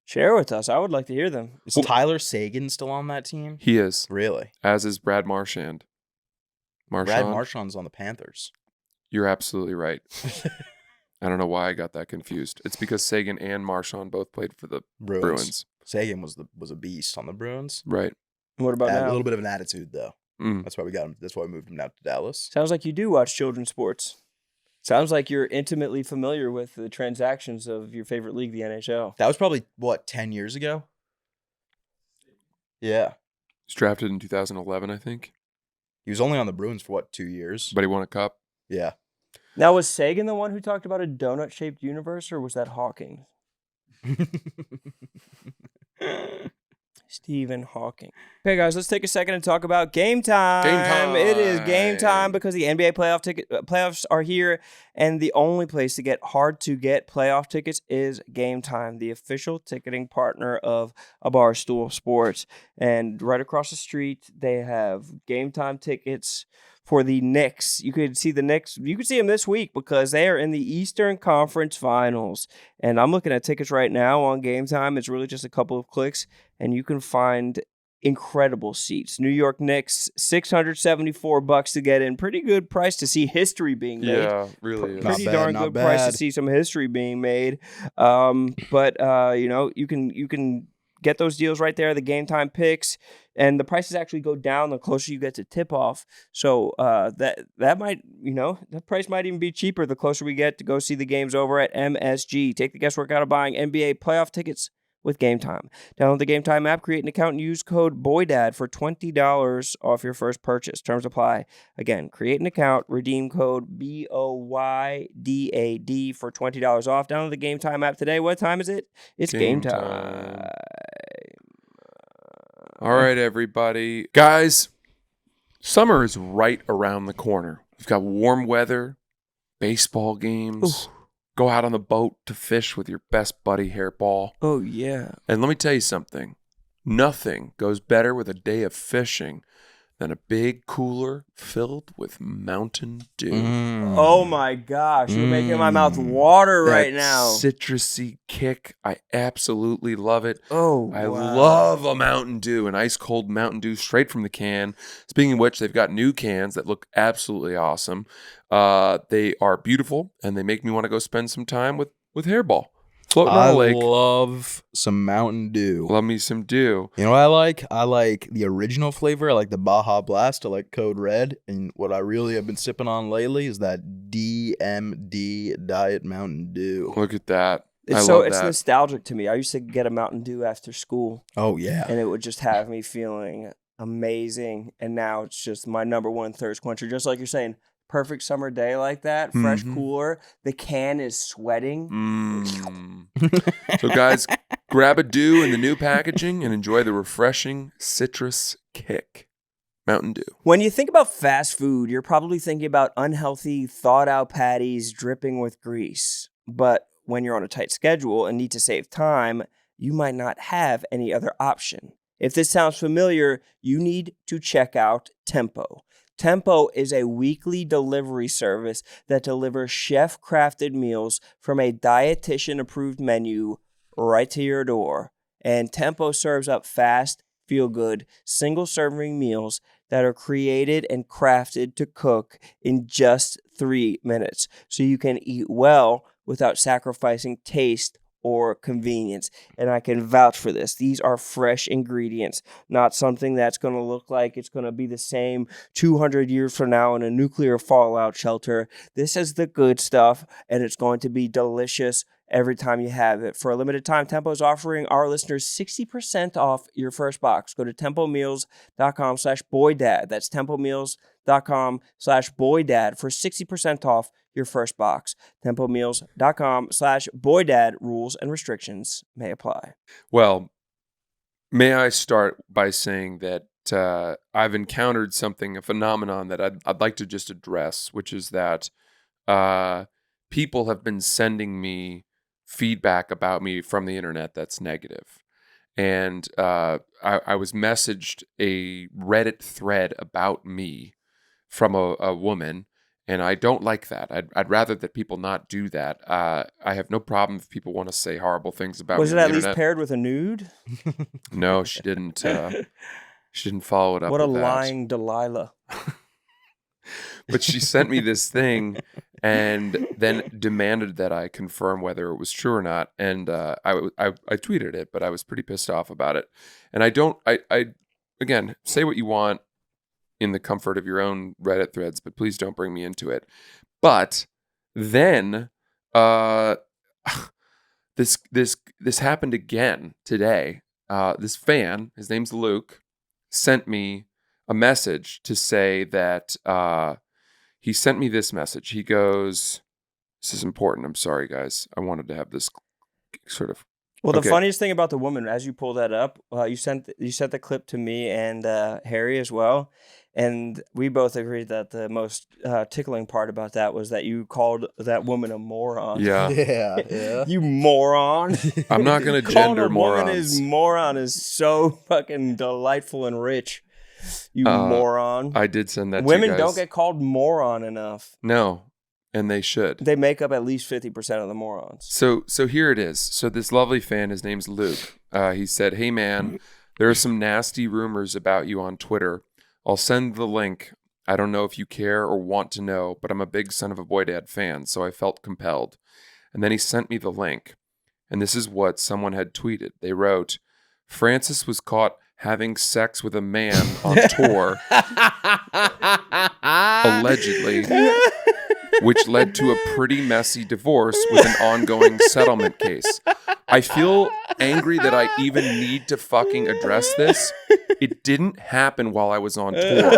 Share with us. I would like to hear them. Is Tyler Seguin still on that team? He is. Really? As is Brad Marchand. Brad Marchand's on the Panthers. You're absolutely right. I don't know why I got that confused. It's because Seguin and Marchand both played for the Bruins. Seguin was a beast on the Bruins. Right. What about now? A little bit of an attitude, though. That's why we got him. That's why we moved him out to Dallas. Sounds like you do watch children's sports. Sounds like you're intimately familiar with the transactions of your favorite league, the NHL. That was probably, 10 years ago? Yeah. He was drafted in 2011, I think. He was only on the Bruins for, 2 years? But he won a cup. Yeah. Now, was Sagan the one who talked about a donut-shaped universe, or was that Hawking? Stephen Hawking. Okay, guys, let's take a second and talk about Game Time. Game Time. It is Game Time because the NBA playoffs are here, and the only place to get hard-to-get playoff tickets is Game Time, the official ticketing partner of Barstool Sports. And right across the street, they have Game Time tickets for the Knicks. You could see the Knicks. You could see them this week because they are in the Eastern Conference Finals. And I'm looking at tickets right now on Game Time. It's really just a couple of clicks, and you can find incredible seats. New York Knicks, $674 to get in. Pretty good price to see history being made. Yeah, really is. Pretty darn good price to see some history being made. But you can get those deals right there, the Game Time picks, and the prices actually go down the closer you get to tip off. So that might, that price might even be cheaper the closer we get to go see the games over at MSG. Take the guesswork out of buying NBA playoff tickets with Game Time. Download the Game Time app, create an account, and use code BOYDAD for $20 off your first purchase. Terms apply. Again, create an account, redeem code BOYDAD for $20 off. Download the Game Time app today. What time is it? It's Game Time. All right, everybody. Guys, summer is right around the corner. We've got warm weather, baseball games. Ooh. Go out on the boat to fish with your best buddy, Hairball. Oh, yeah. And let me tell you something. Nothing goes better with a day of fishing than a big cooler filled with Mountain Dew. Oh, my gosh. You're making my mouth water right now. Citrusy kick. I absolutely love it. Oh, I love a Mountain Dew, an ice-cold Mountain Dew straight from the can. Speaking of which, they've got new cans that look absolutely awesome. They are beautiful, and they make me want to go spend some time with Hairball. Floating I on a lake. love some Mountain Dew. Love me some dew. You know what I like? I like the original flavor. I like the Baja Blast. I like Code Red. And what I really have been sipping on lately is that DMD Diet Mountain Dew. Look at that. It's love it's that. nostalgic to me. I used to get a Mountain Dew after school, Oh, yeah. and it would just have me feeling amazing. And now it's just my number one thirst quencher. Just like you're saying, perfect summer day like that, fresh cooler. The can is sweating. So, guys, grab a dew in the new packaging and enjoy the refreshing citrus kick. Mountain Dew. When you think about fast food, you're probably thinking about unhealthy, thawed-out patties dripping with grease. But when you're on a tight schedule and need to save time, you might not have any other option. If this sounds familiar, you need to check out Tempo. Tempo is a weekly delivery service that delivers chef-crafted meals from a dietitian-approved menu right to your door. And Tempo serves up fast, feel-good, single-serving meals that are created and crafted to cook in just 3 minutes. So you can eat well without sacrificing taste or convenience. And I can vouch for this. These are fresh ingredients, not something that's going to look like it's going to be the same 200 years from now in a nuclear fallout shelter. This is the good stuff, and it's going to be delicious every time you have it. For a limited time, Tempo is offering our listeners 60% off your first box. Go to tempomeals.com/boydad. That's tempomeals.com/boydad for 60% off your first box. tempomeals.com/boydad. Rules and restrictions may apply. Well, may I start by saying that I've encountered something, a phenomenon that I'd like to just address, which is that people have been sending me feedback about me from the internet that's negative. And I was messaged a Reddit thread about me from a woman, and I don't like that. I'd rather that people not do that. I have no problem if people want to say horrible things about Was me it on at the least internet. paired with a nude? No, she didn't. She didn't follow it up. What a with that. lying Delilah. But she sent me this thing and then demanded that I confirm whether it was true or not. And I tweeted it, but I was pretty pissed off about it. And I again, say what you want in the comfort of your own Reddit threads, but please don't bring me into it. But then this happened again today. This fan, his name's Luke, sent me a message to say that he sent me this message. He goes, this is important. I'm sorry, guys. I wanted to have this sort of. Well, the Okay. funniest thing about the woman, as you pull that up, you sent the clip to me and Harry as well, and we both agreed that the most tickling part about that was that you called that woman a moron. Yeah. Yeah. You moron. I'm not going to Calling gender a woman morons. is moron is so fucking delightful and rich. You moron. I did send that to Women you guys. don't get called moron enough. No, and they should. They make up at least 50% of the morons. So here it is. So this lovely fan, his name's Luke. He said, "Hey man, there are some nasty rumors about you on Twitter. I'll send the link. I don't know if you care or want to know, but I'm a big Son of a Boy Dad fan, so I felt compelled." And then he sent me the link. And this is what someone had tweeted. They wrote, "Francis was caught having sex with a man on tour, allegedly, which led to a pretty messy divorce with an ongoing settlement case. I feel angry that I even need to fucking address this. It didn't happen while I was on tour."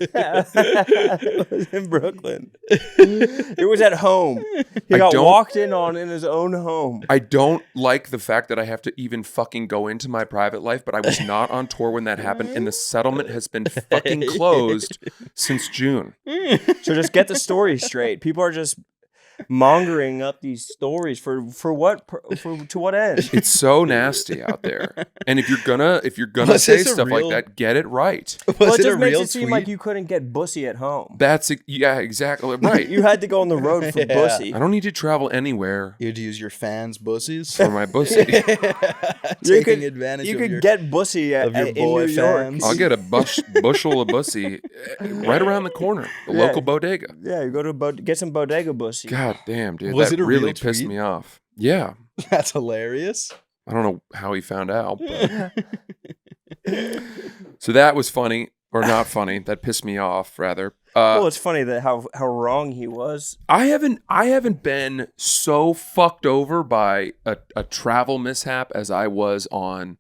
It was in Brooklyn. It was at home. He got walked in on in his own home. I don't like the fact that I have to even fucking go into my private life, but I was not on tour when that happened, and the settlement has been fucking closed since June. So just get the story straight. People are just mongering up these stories for what to what end? It's so nasty out there. And if you're gonna Was say this a stuff real- like that, get it right. Well, it it a just makes real it seem tweet? like you couldn't get bussy at home. Yeah, exactly right. You had to go on the road for Yeah. bussy. I don't need to travel anywhere You had to use your fans' bussies. for my pussy. Taking advantage You of could your... get bussy of your in boy New York. fans. I'll get a bushel of bussy right around the corner, the Yeah. local bodega. Yeah, you go to get some bodega bussy. God damn, dude. Was that it a really real pissed tweet? me off. Yeah. That's hilarious. I don't know how he found out, but so that was funny, or not funny. That pissed me off, rather. Well, it's funny that how wrong he was. I haven't been so fucked over by a travel mishap as I was on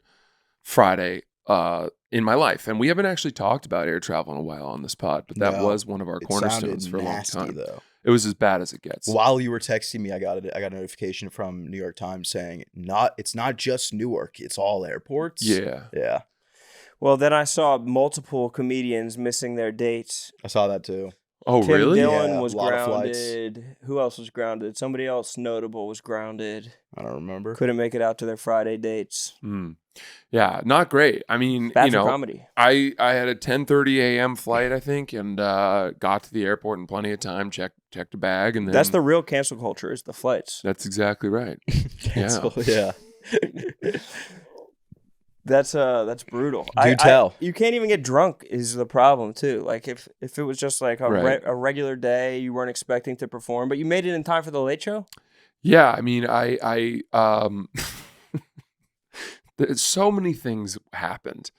Friday in my life. And we haven't actually talked about air travel in a while on this pod, but that was one of our cornerstones for a long time. Though. It was as bad as it gets. While you were texting me, I got a notification from New York Times saying it's not just Newark, it's all airports. Yeah. Yeah. Well, then I saw multiple comedians missing their dates. I saw that too. Oh, Tim really? Dillon Yeah, was a lot of grounded. Who else was grounded? Somebody else notable was grounded. I don't remember. Couldn't make it out to their Friday dates. Yeah, not great. I mean, Bad for comedy. I had a 10:30 a.m. flight, I think, and got to the airport in plenty of time, checked a bag, and then That's the real cancel culture, is the flights. That's exactly right. Yeah. That's brutal. Do tell. You can't even get drunk is the problem too. Like if it was just like a regular day, you weren't expecting to perform, but you made it in time for the late show. Yeah, I mean, so many things happened.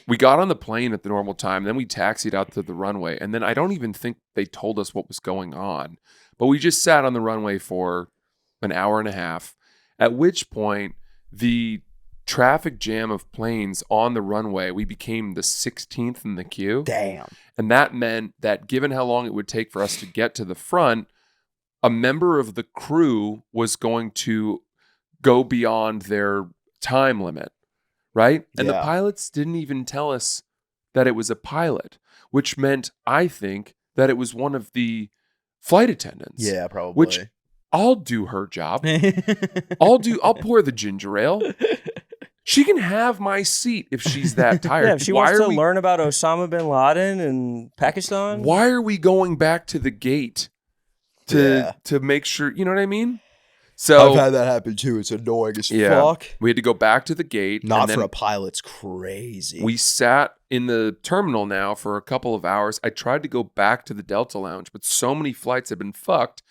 We got on the plane at the normal time, then we taxied out to the runway, and then I don't even think they told us what was going on, but we just sat on the runway for an hour and a half, at which point the traffic jam of planes on the runway, we became the 16th in the queue. Damn. And that meant that given how long it would take for us to get to the front, a member of the crew was going to go beyond their time limit, right? And the pilots didn't even tell us that it was a pilot, which meant, I think, that it was one of the flight attendants. Yeah, probably. Which I'll do her job. I'll pour the ginger ale. She can have my seat if she's that tired. Yeah, if she wants to learn about Osama Bin Laden and Pakistan. Why are we going back to the gate to make sure, you know what I mean? So I've had that happen too. It's annoying as fuck. We had to go back to the gate. Not for a pilot's crazy. We sat in the terminal now for a couple of hours. I tried to go back to the Delta Lounge, but so many flights had been fucked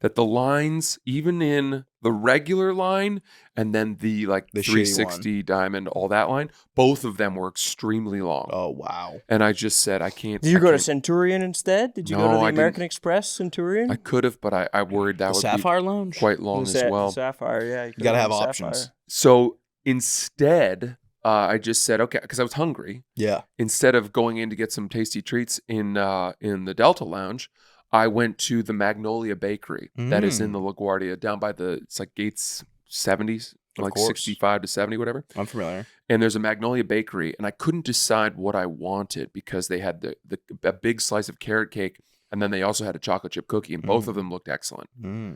that the lines, even in the regular line and then the 360 Diamond, all that line, both of them were extremely long. Oh, wow. And I just said, I can't. Did you go to Centurion instead? Did you go to the American didn't. Express Centurion? I could have, but I worried that would Sapphire be Lounge? quite long as well. Sapphire, yeah. You got to have options. So instead, I just said, okay, because I was hungry. Yeah. Instead of going in to get some tasty treats in the Delta Lounge, I went to the Magnolia Bakery that is in the LaGuardia down by it's like Gates 70s, like 65 to 70, whatever. I'm familiar. And there's a Magnolia Bakery, and I couldn't decide what I wanted because they had a big slice of carrot cake, and then they also had a chocolate chip cookie, and both of them looked excellent.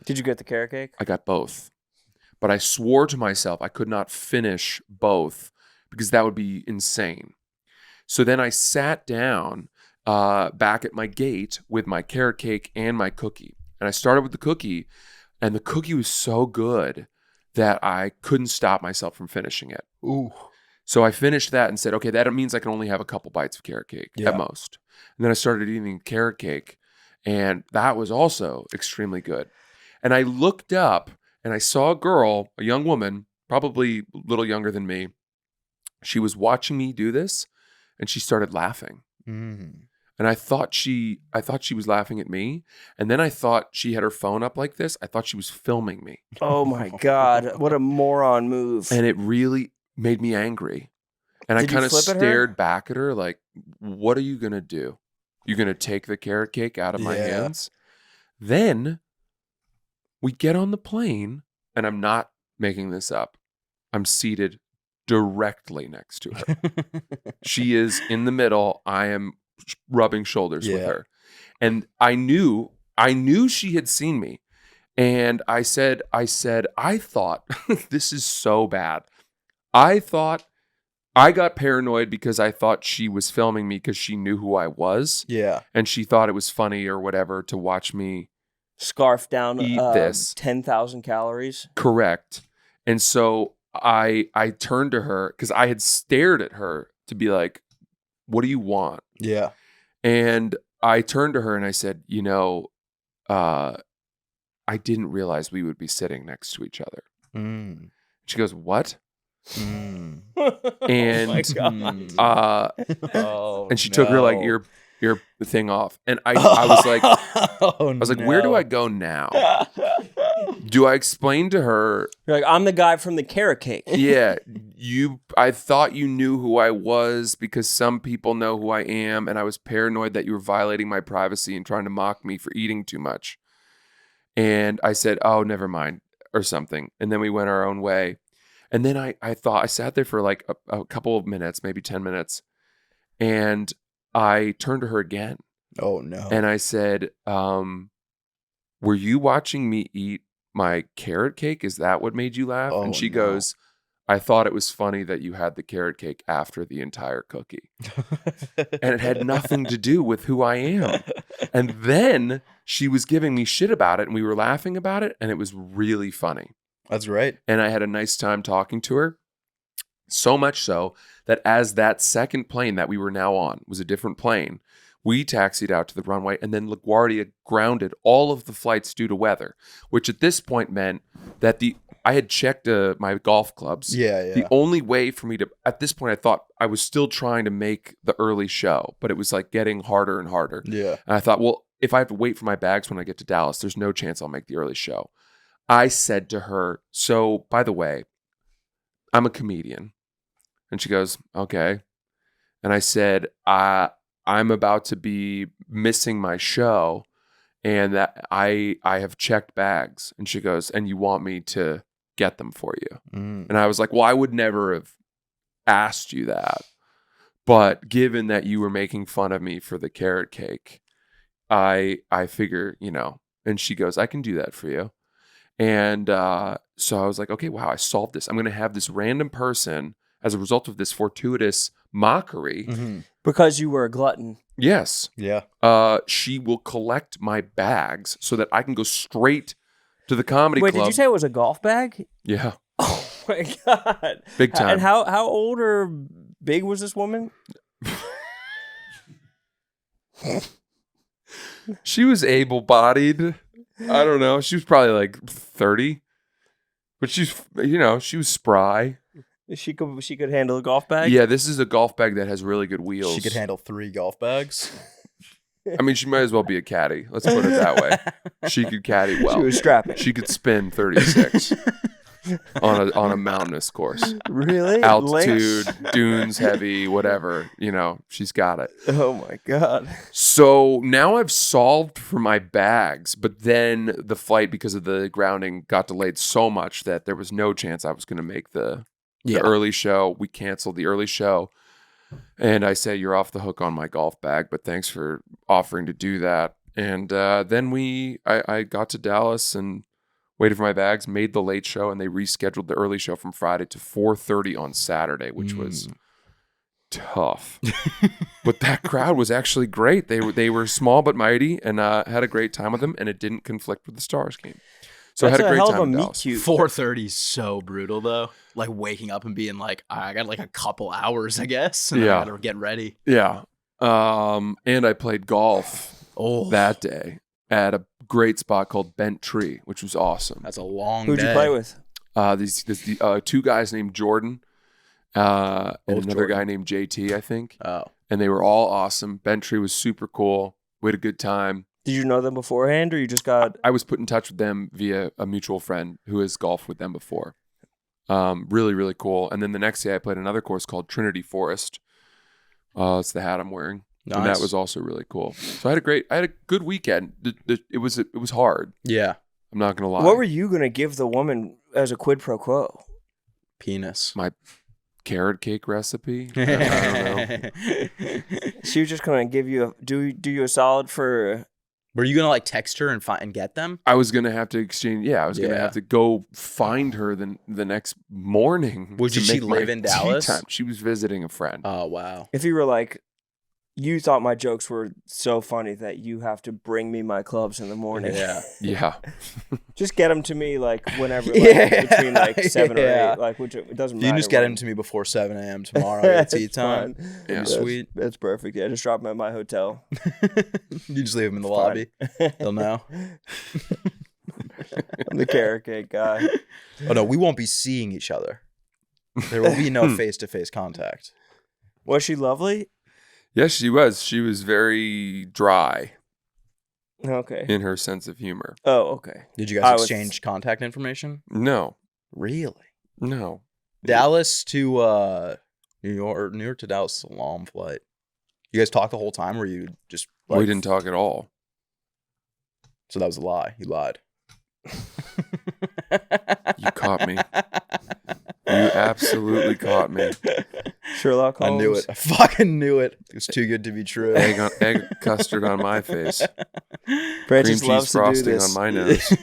Did you get the carrot cake? I got both. But I swore to myself I could not finish both because that would be insane. So then I sat down back at my gate with my carrot cake and my cookie. And I started with the cookie, and the cookie was so good that I couldn't stop myself from finishing it. Ooh. So I finished that and said, okay, that means I can only have a couple bites of carrot cake at most. And then I started eating carrot cake, and that was also extremely good. And I looked up, and I saw a girl, a young woman, probably a little younger than me. She was watching me do this, and she started laughing. And I thought she was laughing at me. And then I thought she had her phone up like this. I thought she was filming me. Oh my God. What a moron move. And it really made me angry. And I kind of stared back at her like, what are you going to do? You're going to take the carrot cake out of my hands? Then we get on the plane, and I'm not making this up. I'm seated directly next to her. She is in the middle. I am rubbing shoulders with her. And I knew she had seen me. And I said, I thought this is so bad. I thought I got paranoid because I thought she was filming me because she knew who I was. Yeah. And she thought it was funny or whatever to watch me scarf down eat this 10,000 calories. Correct. And so I turned to her because I had stared at her to be like, what do you want? Yeah. And I turned to her and I said, I didn't realize we would be sitting next to each other. Mm. She goes, what? Mm. And oh my God. Oh, and she took her like no. ear thing off, and I was like, oh, where do I go now? Do I explain to her? You're like, I'm the guy from the carrot cake. Yeah, I thought you knew who I was because some people know who I am, and I was paranoid that you were violating my privacy and trying to mock me for eating too much. And I said, oh, never mind, or something. And then we went our own way. And then I sat there for like a couple of minutes, maybe 10 minutes. And I turned to her again. Oh, no. And I said, were you watching me eat my carrot cake? Is that what made you laugh? Oh, and she no. goes, I thought it was funny that you had the carrot cake after the entire cookie. And it had nothing to do with who I am. And then she was giving me shit about it, and we were laughing about it, and it was really funny. That's right. And I had a nice time talking to her. So much so that as that second plane that we were now on was a different plane, we taxied out to the runway, and then LaGuardia grounded all of the flights due to weather, which at this point meant that I had checked my golf clubs. Yeah. The only way for me to, at this point, I thought I was still trying to make the early show, but it was like getting harder and harder. Yeah. And I thought, well, if I have to wait for my bags when I get to Dallas, there's no chance I'll make the early show. I said to her, so by the way, I'm a comedian. And she goes, okay. And I said, I'm about to be missing my show, and that I have checked bags. And she goes, and you want me to get them for you? And I was like, well, I would never have asked you that. But given that you were making fun of me for the carrot cake, I figure, and she goes, I can do that for you. And so I was like, okay, wow, I solved this. I'm going to have this random person, as a result of this fortuitous mockery. Because you were a glutton. Yes. Yeah. She will collect my bags so that I can go straight to the comedy Wait, club. did you say it was a golf bag? Yeah. Oh my God. Big time. And how old or big was this woman? She was able-bodied. I don't know. She was probably like 30. But she was spry. She could handle a golf bag? Yeah, this is a golf bag that has really good wheels. She could handle 3 golf bags. I mean, she might as well be a caddy. Let's put it that way. She could caddy well. She was strapping. She could spin 36 on a mountainous course. Really? Altitude, Links? dunes, heavy, whatever. She's got it. Oh my God. So now I've solved for my bags, but then the flight, because of the grounding, got delayed so much that there was no chance I was going to make the early show. We canceled the early show. And I said, you're off the hook on my golf bag, but thanks for offering to do that. And then I got to Dallas and waited for my bags, made the late show, and they rescheduled the early show from Friday to 4:30 on Saturday, which was tough. But that crowd was actually great. They were small but mighty, and had a great time with them, and it didn't conflict with the Stars game. So I had a great time in Dallas. 4:30 is so brutal though. Like waking up and being like, I got like a couple hours, I guess. And I gotta get ready. Yeah. And I played golf that day at a great spot called Bent Tree, which was awesome. That's a long Who'd day. you play with? These 2 guys named Jordan, and another Jordan. guy named JT, I think. Oh. And they were all awesome. Bent Tree was super cool. We had a good time. Did you know them beforehand, or you just got? I was put in touch with them via a mutual friend who has golfed with them before. Really, really cool. And then the next day, I played another course called Trinity Forest. It's the hat I'm wearing, and that was also really cool. So I had a good weekend. It was hard. Yeah. I'm not gonna lie. What were you gonna give the woman as a quid pro quo? Penis. My carrot cake recipe? I don't know. She was just gonna give you do you a solid for. Were you gonna like text her and get them? I was gonna have to exchange. Yeah, I was gonna have to go find her the next morning. Did she live in Dallas? Time. She was visiting a friend. Oh wow. If you were like, you thought my jokes were so funny that you have to bring me my clubs in the morning. Yeah. Yeah. Just get them to me like whenever, Yeah. between like 7 or Yeah. 8, like which it doesn't You matter. can just get when. him to me before 7 a.m. tomorrow at tea It's time. fine. Yeah. That's sweet. That's perfect. Yeah, just drop him at my hotel. You just leave him in the Fine. lobby. They'll know. I'm the carrot cake guy. Oh no, we won't be seeing each other. There will be no face-to-face contact. Was she lovely? Yes, she was. She was very dry Okay. in her sense of humor. Oh, okay. Did you guys exchange contact information? No. Really? No. Dallas to New York to Dallas is a long flight. You guys talked the whole time, or you just We didn't talk at all. So that was a lie. You lied. You caught me. You absolutely caught me. Sherlock Holmes. I knew it. I fucking knew it. It was too good to be true. Egg custard on my face. Brad Cream just cheese loves to do frosting this. on my nose.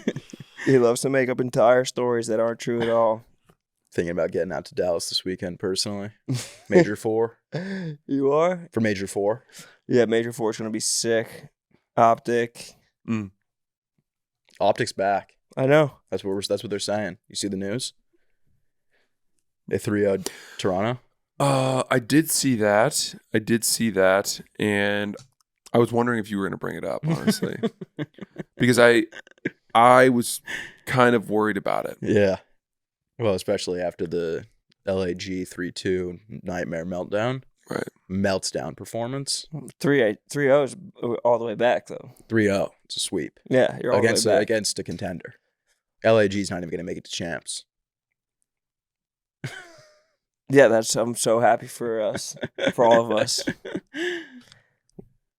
He loves to make up entire stories that aren't true at all. Thinking about getting out to Dallas this weekend personally. Major 4. You are? For Major 4. Yeah, Major 4 is going to be sick. Optic. Optic's back. I know. That's what they're saying. You see the news? They 3-0'd Toronto. I did see that. And I was wondering if you were going to bring it up, honestly. Because I was kind of worried about it. Yeah. Well, especially after the LAG 3-2 nightmare meltdown. Right. Meltdown performance. 3-0 is all the way back, though. 3-0. It's a sweep. Yeah, you're all against the way back. against a contender. LAG's not even going to make it to champs. Yeah, I'm so happy for us, for all of us.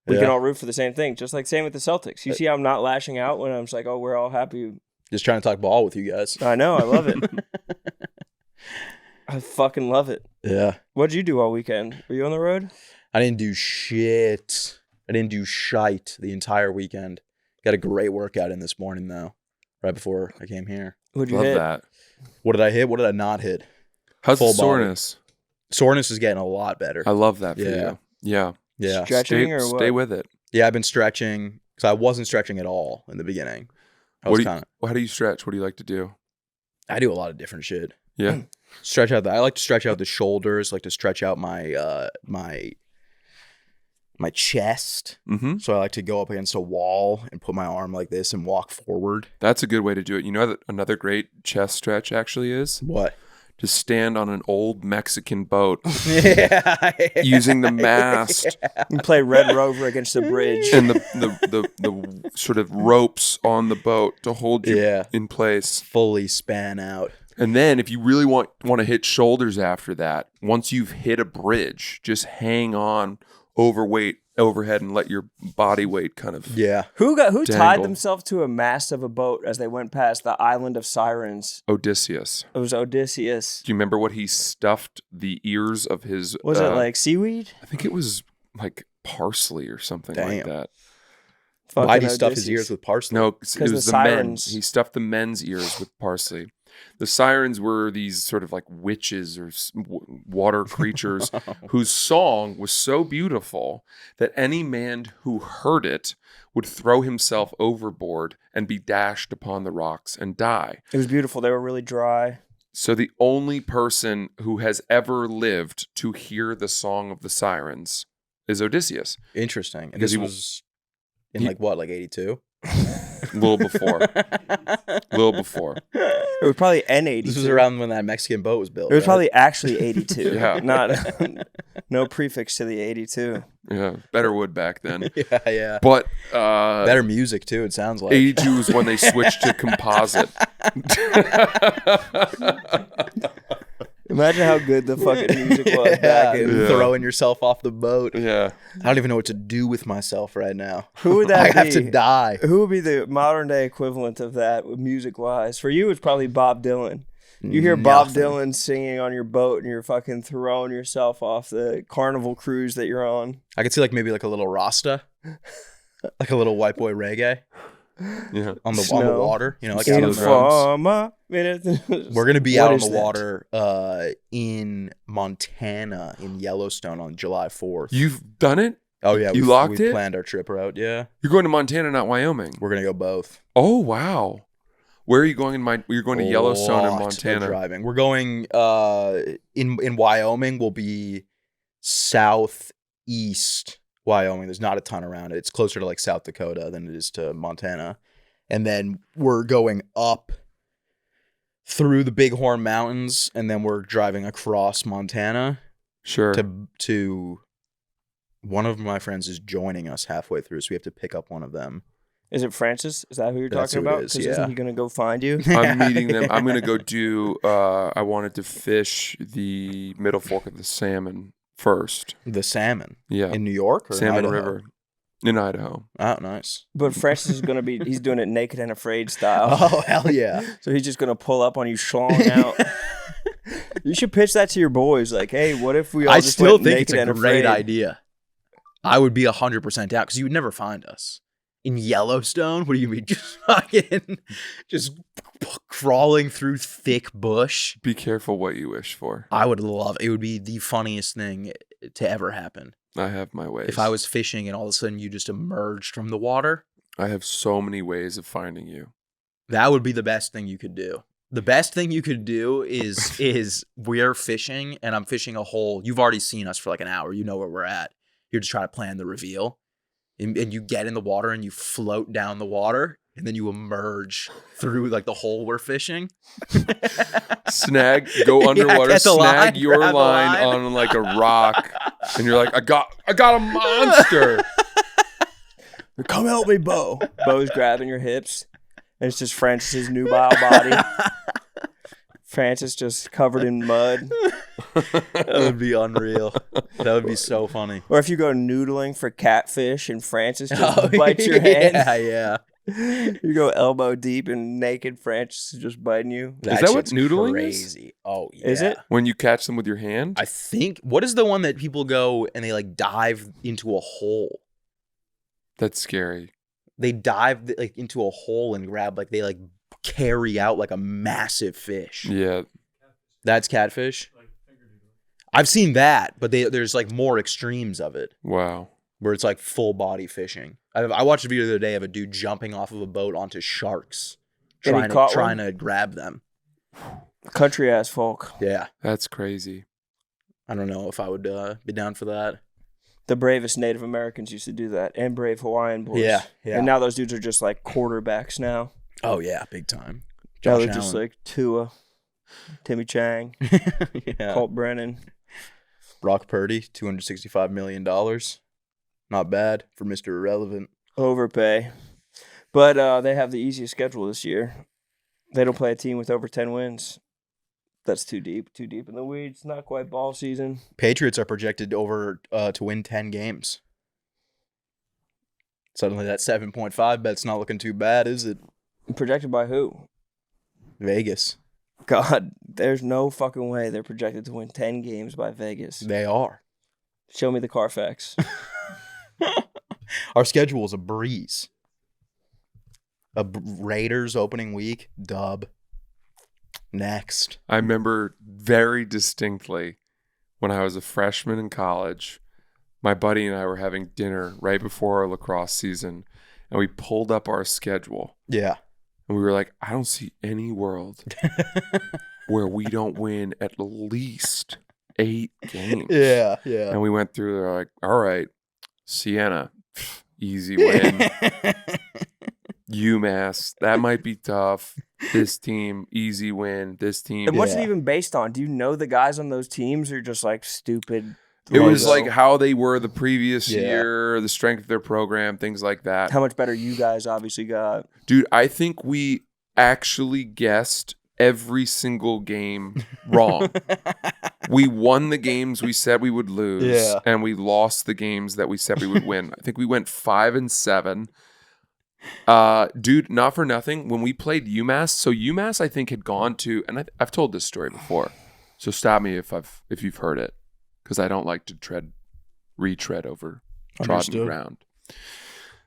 We can all root for the same thing, just like same with the Celtics. You see how I'm not lashing out when I'm just like, oh, we're all happy. Just trying to talk ball with you guys. I know, I love it. I fucking love it. Yeah. What'd you do all weekend? Were you on the road? I didn't do shit. I didn't do shite the entire weekend. Got a great workout in this morning, though, right before I came here. What'd you Love hit? that. What did I hit? What did I not hit? How's Full the soreness? body. Soreness is getting a lot better. I love that for Yeah. you. Yeah. Yeah. Stretching or what? Stay with it. Yeah, I've been stretching because I wasn't stretching at all in the beginning. How do you stretch? What do you like to do? I do a lot of different shit. Yeah. I like to stretch out the shoulders, like to stretch out my my chest. Mm-hmm. So I like to go up against a wall and put my arm like this and walk forward. That's a good way to do it. You know that another great chest stretch actually is? What? To stand on an old Mexican boat Yeah. using the mast You play Red Rover against the bridge. and the sort of ropes on the boat to hold you in place. Fully span out. And then if you really want to hit shoulders after that, once you've hit a bridge, just hang on overhead and let your body weight kind of Who tied dangle. themselves to a mast of a boat as they went past the island of sirens? Odysseus. It was Odysseus. Do you remember what he stuffed the ears of his Was it like seaweed? I think it was like parsley or something like Damn. that. Why'd he stuff his Odysseus. ears with parsley? No, it 'Cause was the the men. sirens- He stuffed the men's ears with parsley. The sirens were these sort of like witches or water creatures whose song was so beautiful that any man who heard it would throw himself overboard and be dashed upon the rocks and die. It was beautiful. They were really dry. So the only person who has ever lived to hear the song of the sirens is Odysseus. Interesting. And Because this he was in he- like what, like 82? A little before. It was probably N82. This was around when that Mexican boat was built. It was right? probably actually 82. Yeah. Not no prefix to the 82. Yeah, better wood back then. Yeah. But Better music too, it sounds like. 82 is when they switched to composite. Imagine how good the fucking music was back in. Yeah. Throwing yourself off the boat. Yeah. I don't even know what to do with myself right now. Who would that I be? have to die. Who would be the modern day equivalent of that music wise? For you, it's probably Bob Dylan. You hear Bob Nothing. Dylan singing on your boat and you're fucking throwing yourself off the carnival cruise that you're on. I could see like maybe like a little Rasta. Like a little white boy reggae Yeah. on the Snow. water. You know, like out In on the the drums. We're gonna be What out on is the that? water in Montana in Yellowstone on July 4th. You've done it? Oh yeah, you we locked it? planned our trip route. Yeah, You're going to Montana, not Wyoming. we're gonna go both. Oh, wow. Where are you going you're going to Yellowstone and Lot of Montana. driving. We're going in Wyoming. We'll be southeast Wyoming. There's not a ton around it. It's closer to like South Dakota than it is to Montana. and then we're going up through the Bighorn Mountains, and then we're driving across Montana. Sure. To one of my friends is joining us halfway through, so we have to pick up one of them. Is it Francis? Is that who you're That's talking who it about? is, Because yeah. isn't he going to go find you? I'm meeting them. I'm going to go do, I wanted to fish the Middle Fork of the Salmon first. The salmon. Yeah. In New York or Salmon Idaho? River in Idaho. Oh, nice. But Francis is going to be, he's doing it naked and afraid style. Oh, hell yeah. So he's just going to pull up on you schlong out. You should pitch that to your boys. Like, hey, what if we all I just still went think it's naked a and great afraid? idea. I would be 100% down because you would never find us. In Yellowstone, what do you mean? Just fucking, just crawling through thick bush. Be careful what you wish for. I would love it. It would be the funniest thing to ever happen. I have my ways. If I was fishing and all of a sudden you just emerged from the water, I have so many ways of finding you. that would be the best thing you could do. The best thing you could do is we're fishing and I'm fishing a hole. You've already seen us for like an hour. You know where we're at. You're just trying to plan the reveal. And you get in the water and you float down the water and then you emerge through like the hole we're fishing. Go underwater, get the snag line, your grab the line line. on like a rock, and you're like, I got a monster. Come help me, Bo. Bo's grabbing your hips. And it's just Francis's nubile body. Francis just covered in mud. That would be unreal. That would be so funny. Or if you go noodling for catfish and Francis just bites your hand. Yeah. You go elbow deep and naked Francis is just biting you. Is that what shit's noodling is? crazy. Oh, yeah. Is it? When you catch them with your hand? I think, what is the one that people go and they like dive into a hole? That's scary. They dive like into a hole and grab like they like carry out like a massive fish. Yeah. That's catfish. I've seen that, but there's like more extremes of it Wow. where it's like full body fishing. I watched a video the other day of a dude jumping off of a boat onto sharks, And he caught trying one? to grab them. Country ass folk. Yeah, That's crazy. I don't know if I would be down for that. The bravest Native Americans used to do that, and brave Hawaiian boys. Yeah. And now those dudes are just like quarterbacks now. Oh yeah, big time. Now Josh they're just Allen. like Tua, Timmy Chang, Yeah. Colt Brennan. Brock Purdy, $265 million. Not bad for Mr. Irrelevant. Overpay. But they have the easiest schedule this year. They don't play a team with over 10 wins. That's too deep in the weeds. Not quite ball season. Patriots are projected to win 10 games. Suddenly that 7.5 bet's not looking too bad, is it? Projected by who? Vegas. God, there's no fucking way they're projected to win 10 games by Vegas. They are. Show me the Carfax. Our schedule is a breeze. Raiders opening week, dub. Next. I remember very distinctly when I was a freshman in college, my buddy and I were having dinner right before our lacrosse season, and we pulled up our schedule. Yeah. And we were like, I don't see any world where we don't win at least 8 games. Yeah, yeah. And we went through, they're like, all right, Siena, easy win. UMass, that might be tough. This team, easy win. This team. And what's it Yeah. even based on? Do you know the guys on those teams are just like stupid? It was logo? like how they were the previous Yeah. year, the strength of their program, things like that. How much better you guys obviously got. Dude, I think we actually guessed every single game wrong. We won the games we said we would lose, Yeah. and we lost the games that we said we would win. I think we went 5-7. Dude, not for nothing. When we played UMass, so UMass I think had gone to, and I've told this story before, so stop me if you've heard it, because I don't like to retread over trodden Understood. ground.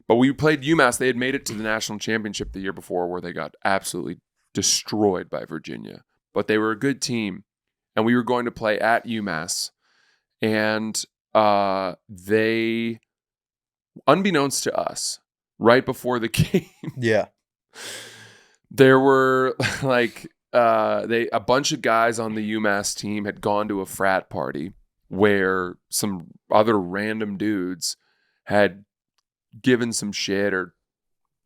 But we played UMass. They had made it to the national championship the year before, where they got absolutely destroyed by Virginia. But they were a good team, and we were going to play at UMass, and they, unbeknownst to us, right before the game, Yeah. there were like a bunch of guys on the UMass team had gone to a frat party where some other random dudes had given some shit or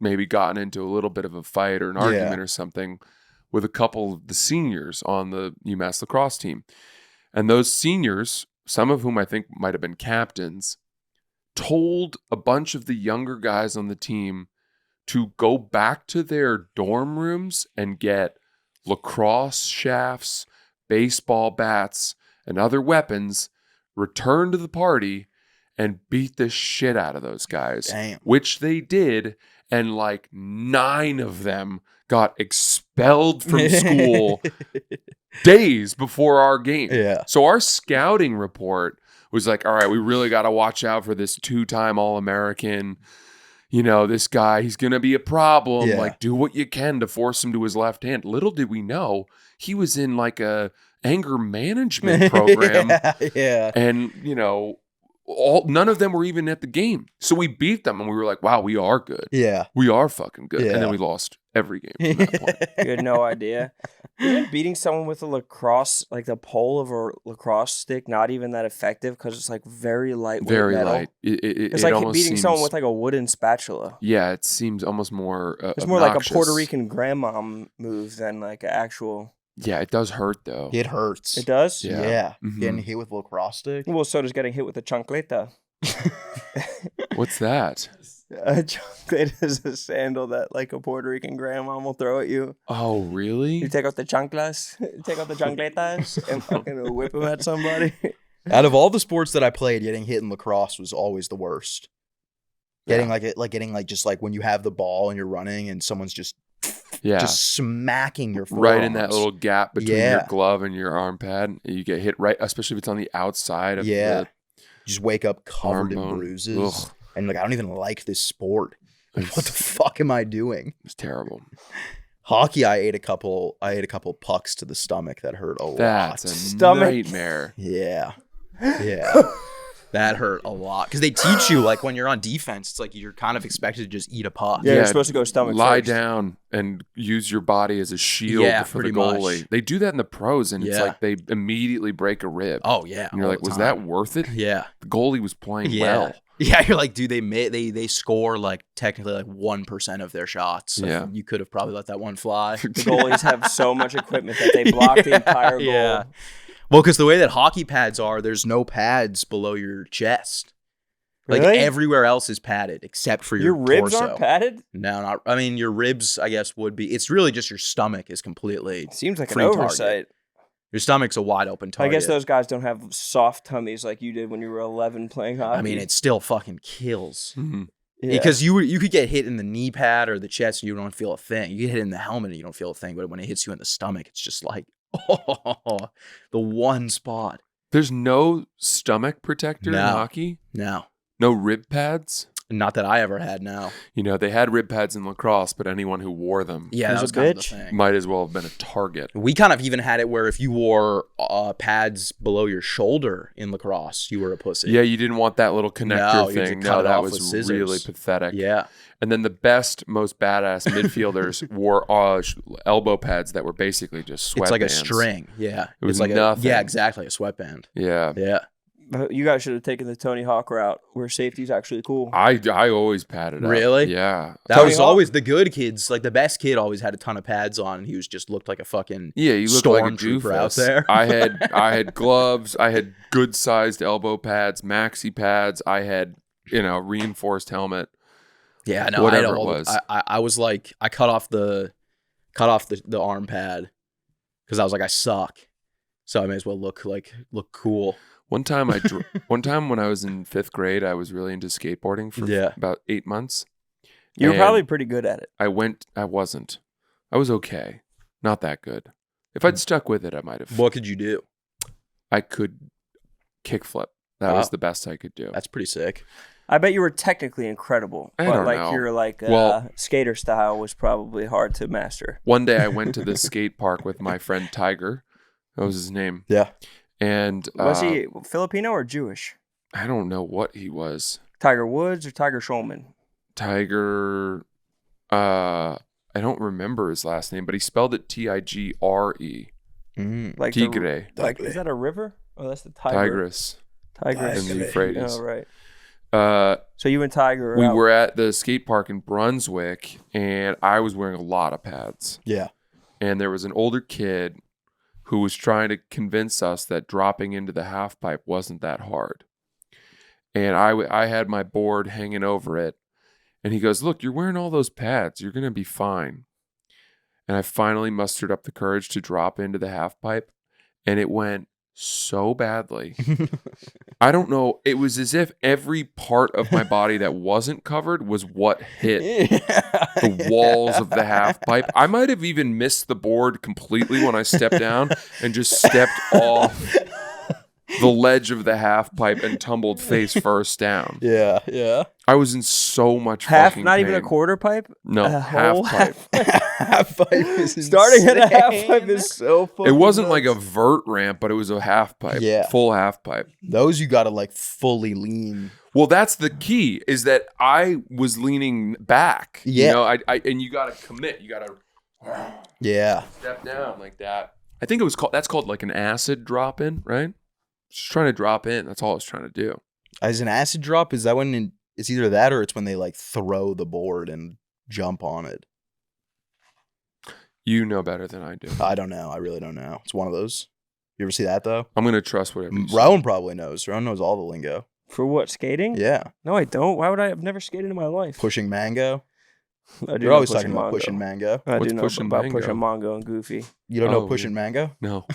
maybe gotten into a little bit of a fight or an argument or something with a couple of the seniors on the UMass lacrosse team. And those seniors, some of whom I think might have been captains, told a bunch of the younger guys on the team to go back to their dorm rooms and get lacrosse shafts, baseball bats, and other weapons, return to the party, and beat the shit out of those guys. Damn. Which they did, and like 9 of them got expelled from school days before our game. Yeah. So our scouting report was like, all right, we really got to watch out for this 2-time All-American. You know, this guy, he's going to be a problem. Yeah. Like, do what you can to force him to his left hand. Little did we know, he was in like a anger management program. Yeah. And, you know, none of them were even at the game. So we beat them and we were like, wow, we are good. Yeah. We are fucking good. Yeah. And then we lost every game from that point. You had no idea. Even beating someone with a lacrosse, like the pole of a lacrosse stick, not even that effective because it's like very lightweight Very metal. light. It's It like almost beating seems, someone with like a wooden spatula. Yeah, it seems almost more It's more like a obnoxious. Puerto Rican grandma move than like an actual. Yeah, it does hurt though. It hurts. It does? Yeah. Yeah. Mhm. Getting hit with a lacrosse stick. Well, so does getting hit with a chancleta. What's that? A chancleta is a sandal that like a Puerto Rican grandma will throw at you. Oh, really? You take out the chanclas, take out the chancletas, and fucking whip them at somebody. Out of all the sports that I played, getting hit in lacrosse was always the worst. Getting just like when you have the ball and you're running and someone's just smacking your forearms. Right in that little gap between your Yeah. glove and your arm pad. You get hit right, especially if it's on the outside of the Just wake up covered in bone. bruises. Ugh. And like, I don't even like this sport. Like, what the fuck am I doing? It's terrible. Hockey, I ate a couple pucks to the stomach that hurt a That's lot. a Stomach. nightmare. Yeah. Yeah. That hurt a lot. Because they teach you, like, when you're on defense, it's like you're kind of expected to just eat a puck. Yeah, Yeah, you're supposed to go stomach Lie first. down and use your body as a shield Yeah, for the pretty much. goalie. They do that in the pros, and it's Yeah. like they immediately break a rib. Oh, yeah. And you're all like, the was time. that worth it? Yeah. The goalie was playing Yeah. well. Yeah, you're like, dude, they score like technically like 1% of their shots. So Yeah. you could have probably let that one fly. The goalies have so much equipment that they block the entire goal. Yeah. Well, because the way that hockey pads are, there's no pads below your chest. Like Really? everywhere else is padded except for Your your ribs torso. aren't padded? No, not. I mean, your ribs, I guess, would be. It's really just your stomach is completely. Seems like an Free target. oversight. Your stomach's a wide open I target. guess those guys don't have soft tummies like you did when you were 11 playing hockey. I mean, it still fucking kills. Mhm. Yeah. Because you could get hit in the knee pad or the chest and you don't feel a thing. You get hit in the helmet and you don't feel a thing. But when it hits you in the stomach, it's just like, oh, the one spot. There's no stomach protector in No. hockey? No, No rib pads? not that I ever had. Now, You know, they had rib pads in lacrosse, but anyone who wore them yeah, Who's that was a kind of the bitch? thing. might as well have been a target. We kind of even had it where if you wore pads below your shoulder in lacrosse, you were a pussy. Yeah, you didn't want that little connector No, you had to thing. cut No, it that off with was scissors. really pathetic. Yeah. And then the best, most badass midfielders wore elbow pads that were basically just sweatbands. It's like a string. Yeah. It was it's like nothing. Yeah, exactly. A sweatband. Yeah. Yeah. You guys should have taken the Tony Hawk route where safety's actually cool. I always padded up. Really? Yeah. That Tony was Hawk? always the good kids. Like the best kid always had a ton of pads on and he was just looked like a fucking Yeah, you look like a stormtrooper doofus. out there. I had gloves. I had good sized elbow pads, maxi pads. I had, reinforced helmet. Yeah, no, Whatever I had it all, was. I was like, I cut off the arm pad because I was like, I suck. So I may as well look cool. One time when I was in 5th grade, I was really into skateboarding for about 8 months. You were And probably pretty good at it. I wasn't. I was okay. Not that good. If I'd stuck with it, I might have. What could you do? I could kickflip. That Wow. was the best I could do. That's pretty sick. I bet you were technically incredible, I but don't like know. your Well- skater style was probably hard to master. One day I went to the skate park with my friend Tiger. That was his name. Yeah. And Was he Filipino or Jewish? I don't know what he was. Tiger Woods or Tiger Schulman? Tiger. I don't remember his last name, but he spelled it Tigre. Mm. Like Tigre. Like, is that a river? Oh, that's the Tiger. Tigris. Tigris. In the Euphrates. Oh, right. So you and Tiger we out. were at the skate park in Brunswick, and I was wearing a lot of pads. Yeah. And there was an older kid who was trying to convince us that dropping into the half pipe wasn't that hard. And I had my board hanging over it. And he goes, look, you're wearing all those pads. You're going to be fine. And I finally mustered up the courage to drop into the half pipe. And it went so badly. I don't know. It was as if every part of my body that wasn't covered was what hit the walls of the half pipe. I might have even missed the board completely when I stepped down and just stepped off the ledge of the half pipe and tumbled face first down. Yeah, yeah. I was in so much half, fucking not pain. even a quarter pipe. No, half pipe. Half pipe is Starting at a half insane. pipe is so fucking It wasn't nuts. like a vert ramp, but it was a half pipe. Yeah. Full half pipe. Those you gotta like fully lean. Well, that's the key, is that I was leaning back. Yeah. You know, I and you got to commit. You got to Yeah. step down like that. I think that's called like an acid drop in, right? Just trying to drop in. That's all I was trying to do. As an acid drop, is that when it's either that or it's when they like throw the board and jump on it? You know better than I do. I don't know. I really don't know. It's one of those. You ever see that though? I'm going to trust whatever you say. Rowan probably knows. Rowan knows all the lingo. For what, skating? Yeah. No, I don't. Why would I? I've never skated in my life. Pushing mango. I do You're know always pushing talking about Mongo. pushing mango. I What's do know pushing about mango? pushing Mongo and Goofy. You don't know Oh, pushing yeah. mango? No.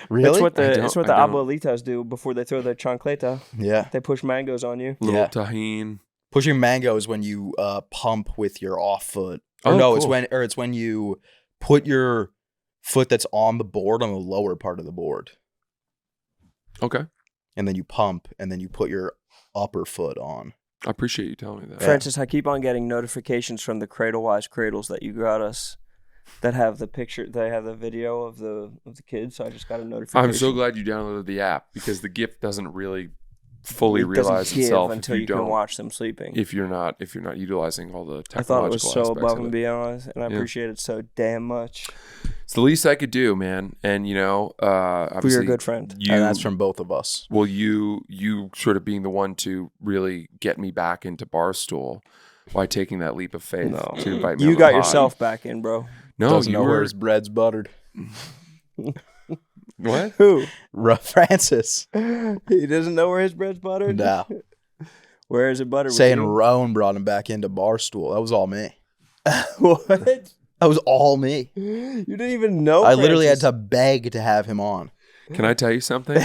Really? It's what I the don't- it's what the I don't. abuelitas do before they throw their chancleta. Yeah. They push mangoes on you. Little Yeah. tahine. Pushing mango is when you pump with your off foot. Or Oh, no, cool. it's when you put your foot that's on the board on the lower part of the board. Okay. And then you pump and then you put your upper foot on. I appreciate you telling me that. Francis, I keep on getting notifications from the Cradle-wise cradles that you got us that have the picture, they have the video of the kids. So I just got a notification. I'm so glad you downloaded the app, because the gift doesn't really fully It doesn't realize give itself if until you you don't can watch them sleeping. if you're not utilizing all the technological I thought it was so aspects above of and it. beyond, and I Yeah. appreciate it so damn much. It's the least I could do, man. And For your obviously good friend. And that's from both of us. well, you sort of being the one to really get me back into Barstool by taking that leap of faith No. to invite me. You on the got pod. yourself back in, bro. No, Doesn't you know where were his bread's buttered. what? Who? Francis. He doesn't know where his bread's buttered? No. Where is it buttered? with Saying you? Rowan brought him back into Barstool. That was all me. What? That was all me. You didn't even know. I literally had Francis. to beg to have him on. Can I tell you something?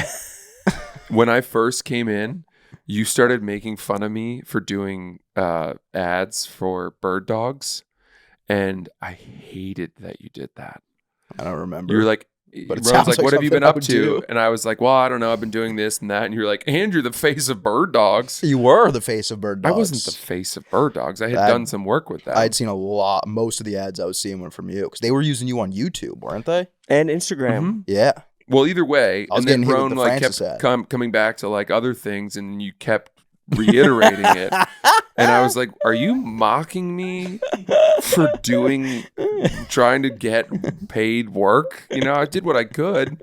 When I first came in, you started making fun of me for doing ads for bird dogs, and I hated that you did that. I don't remember. You were like, But it Rowan's sounds like, like what have you been something I up would to? do. And I was like, well, I don't know. I've been doing this and that. And you're like, and you're the face of bird dogs. You were the face of bird dogs. I wasn't the face of bird dogs. I had I- done some work with that. I'd seen most of the ads I was seeing were from you because they were using you on YouTube, weren't they? And Instagram. Mhm. Yeah. Well, either way, I was and then getting hit with Rowan the like Francis kept ad. coming back to like other things, and you kept reiterating it. And I was like, are you mocking me for trying to get paid work? You know, I did what I could.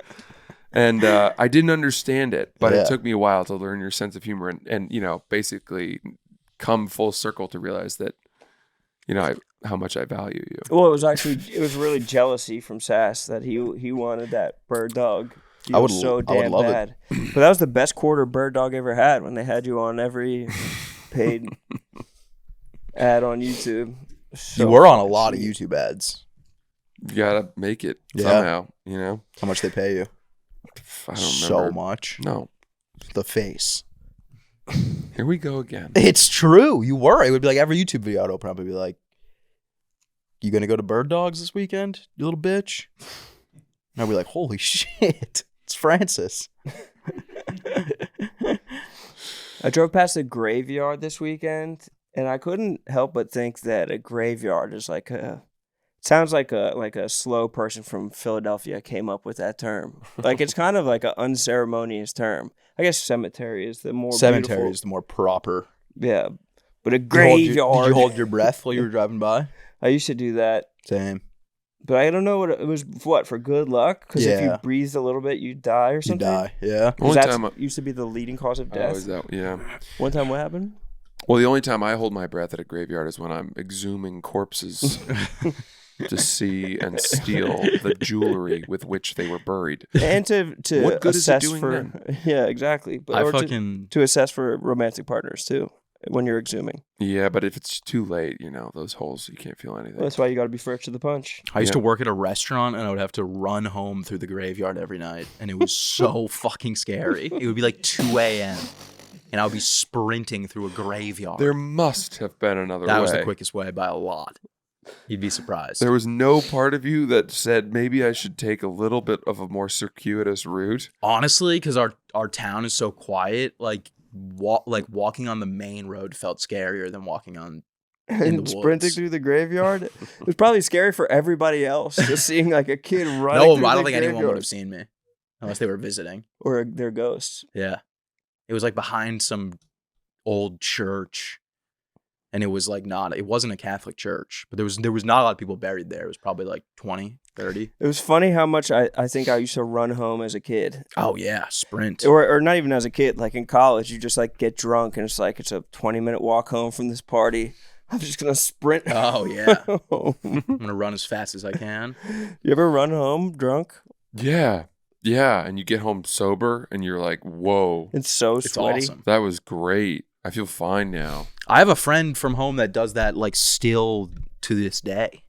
And I didn't understand it, but Yeah. it took me a while to learn your sense of humor and you know, basically come full circle to realize that, you know, how much I value you. Well, it was really jealousy from Sass that he wanted that bird dog. He I would was so I would damn love it. bad. But that was the best quarter bird dog ever had when they had you on every paid ad on YouTube. So You were on a lot of sweet. YouTube ads. You gotta make it Yeah. somehow, you know? How much they pay you? I don't So remember. much. No. The face. Here we go again. It's true. You were. It would be like every YouTube video I'd open up and be like, you gonna go to Bird Dogs this weekend, you little bitch? And I'd be like, holy shit. It's Francis. I drove past a graveyard this weekend, and I couldn't help but think that a graveyard is like sounds like a slow person from Philadelphia came up with that term. Like it's kind of like an unceremonious term. I guess cemetery is the more Cemetery beautiful. is the more proper. Yeah, but a Did you hold graveyard. your breath while you were driving by? I used to do that. Same. But I don't know what it was. What, for good luck? Because if you Yeah. breathed a little bit, you'd die or You something. die. Yeah. 'Cause Only that time used to be the leading cause of Oh, death. is that yeah? One time, what happened? Well, the only time I hold my breath at a graveyard is when I'm exhuming corpses to see and steal the jewelry with which they were buried. And to What good is it assess doing for then? yeah, exactly. But I or fucking to assess for romantic partners too when you're exhuming. Yeah, but if it's too late, those holes, you can't feel anything. Well, that's why you got to be first to the punch. I used to work at a restaurant and I would have to run home through the graveyard every night. And it was so fucking scary. It would be like 2 a.m. and I would be sprinting through a graveyard. There must have been another way. That was the quickest way by a lot. You'd be surprised. There was no part of you that said maybe I should take a little bit of a more circuitous route. Honestly, because our town is so quiet, like walking on the main road felt scarier than walking on in And the sprinting woods. through the graveyard, it was probably scary for everybody else. Just seeing like a kid running. No, through I the don't think anyone would graveyard. have seen me unless they were visiting. Or their ghosts. Yeah. It was like behind some old church. And it was like it wasn't a Catholic church, but there was not a lot of people buried there. It was probably like 20, 30. It was funny how much I think I used to run home as a kid. Oh yeah, sprint. Or not even as a kid, like in college, you just like get drunk and it's like it's a 20-minute walk home from this party. I'm just gonna sprint. Oh yeah. home. I'm gonna run as fast as I can. You ever run home drunk? Yeah. Yeah. And you get home sober and you're like, whoa, It's so It's sweaty. awesome. that was great. I feel fine now. I have a friend from home that does that like still to this day.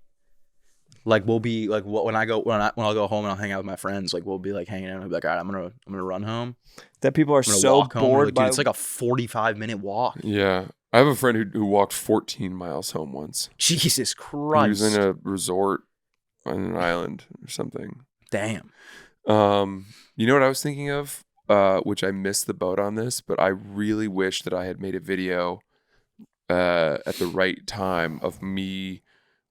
Like we'll be like when I'll go home and I'll hang out with my friends, like we'll be like hanging out and I'll be like, all right, I'm gonna run home. That people are I'm gonna so walk home. We're bored like, by dude, it's like a 45-minute walk. Yeah. I have a friend who walked 14 miles home once. Jesus He was Christ. in a resort on an island or something. Damn. You know what I was thinking of? Which I missed the boat on this, but I really wish that I had made a video at the right time of me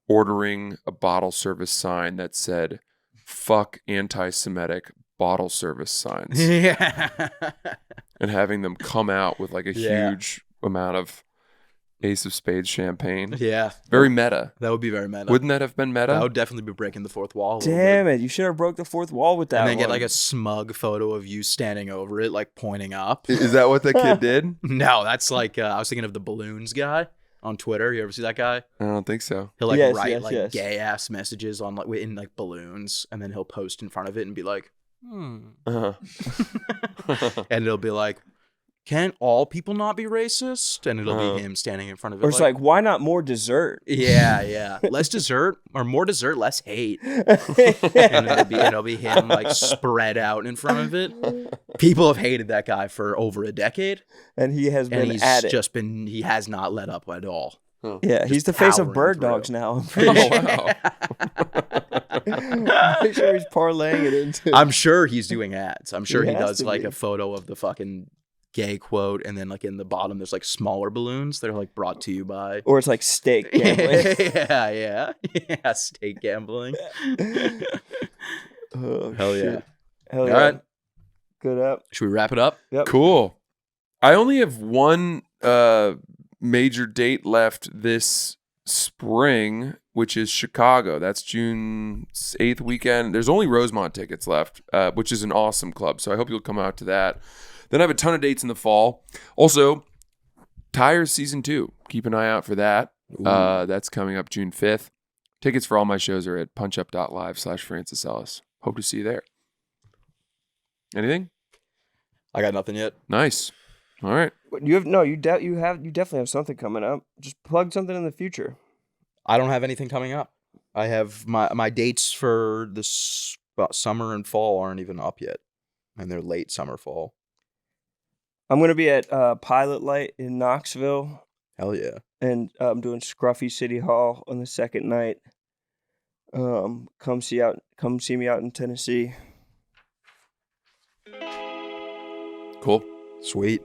ordering a bottle service sign that said "fuck anti-Semitic bottle service signs" Yeah. and having them come out with like a Yeah. huge amount of Ace of Spades champagne. Yeah. Very meta. That would be very meta. Wouldn't that have been meta? That would definitely be breaking the fourth wall. a little Damn bit. it! You should have broke the fourth wall with that. And then get one. like a smug photo of you standing over it, like pointing up. Is that what that kid did? No, that's like I was thinking of the balloons guy on Twitter. You ever see that guy? I don't think so. He'll like Yes, write yes, like yes. gay ass messages on like in like balloons, and then he'll post in front of it and be like, Uh-huh. and it'll be like, "Can't all people not be racist?" And it'll Uh-huh. be him standing in front of it. Or it's like, why not more dessert? yeah, less dessert or more dessert, less hate. And it'll be him like spread out in front of it. People have hated that guy for over a decade, And he has and been he's at it. he has not let up at all. Yeah, he's the face of powering bird through. dogs now. I'm pretty Oh, sure. wow. I'm pretty sure he's parlaying it into. I'm sure he's doing ads. I'm sure He he has does to like be. a photo of the fucking gay quote, and then like in the bottom there's like smaller balloons that are like brought to you by. Or it's like steak gambling. yeah, steak gambling. Oh, Hell shit. yeah! Hell All yeah. right, Good up. should we wrap it up? Yep. Cool. I only have one major date left this spring, which is Chicago. That's June 8th weekend. There's only Rosemont tickets left, which is an awesome club. So I hope you'll come out to that. Then I have a ton of dates in the fall. Also, Tires Season 2. Keep an eye out for that. That's coming up June 5th. Tickets for all my shows are at punchup.live/Francis Ellis. Hope to see you there. Anything? I got nothing yet. Nice. All right. You definitely have something coming up. Just plug something in the future. I don't have anything coming up. I have my dates for this summer and fall aren't even up yet, and they're late summer fall. I'm gonna be at Pilot Light in Knoxville, Hell yeah! and I'm doing Scruffy City Hall on the second night. Come see me out in Tennessee. Cool. Sweet.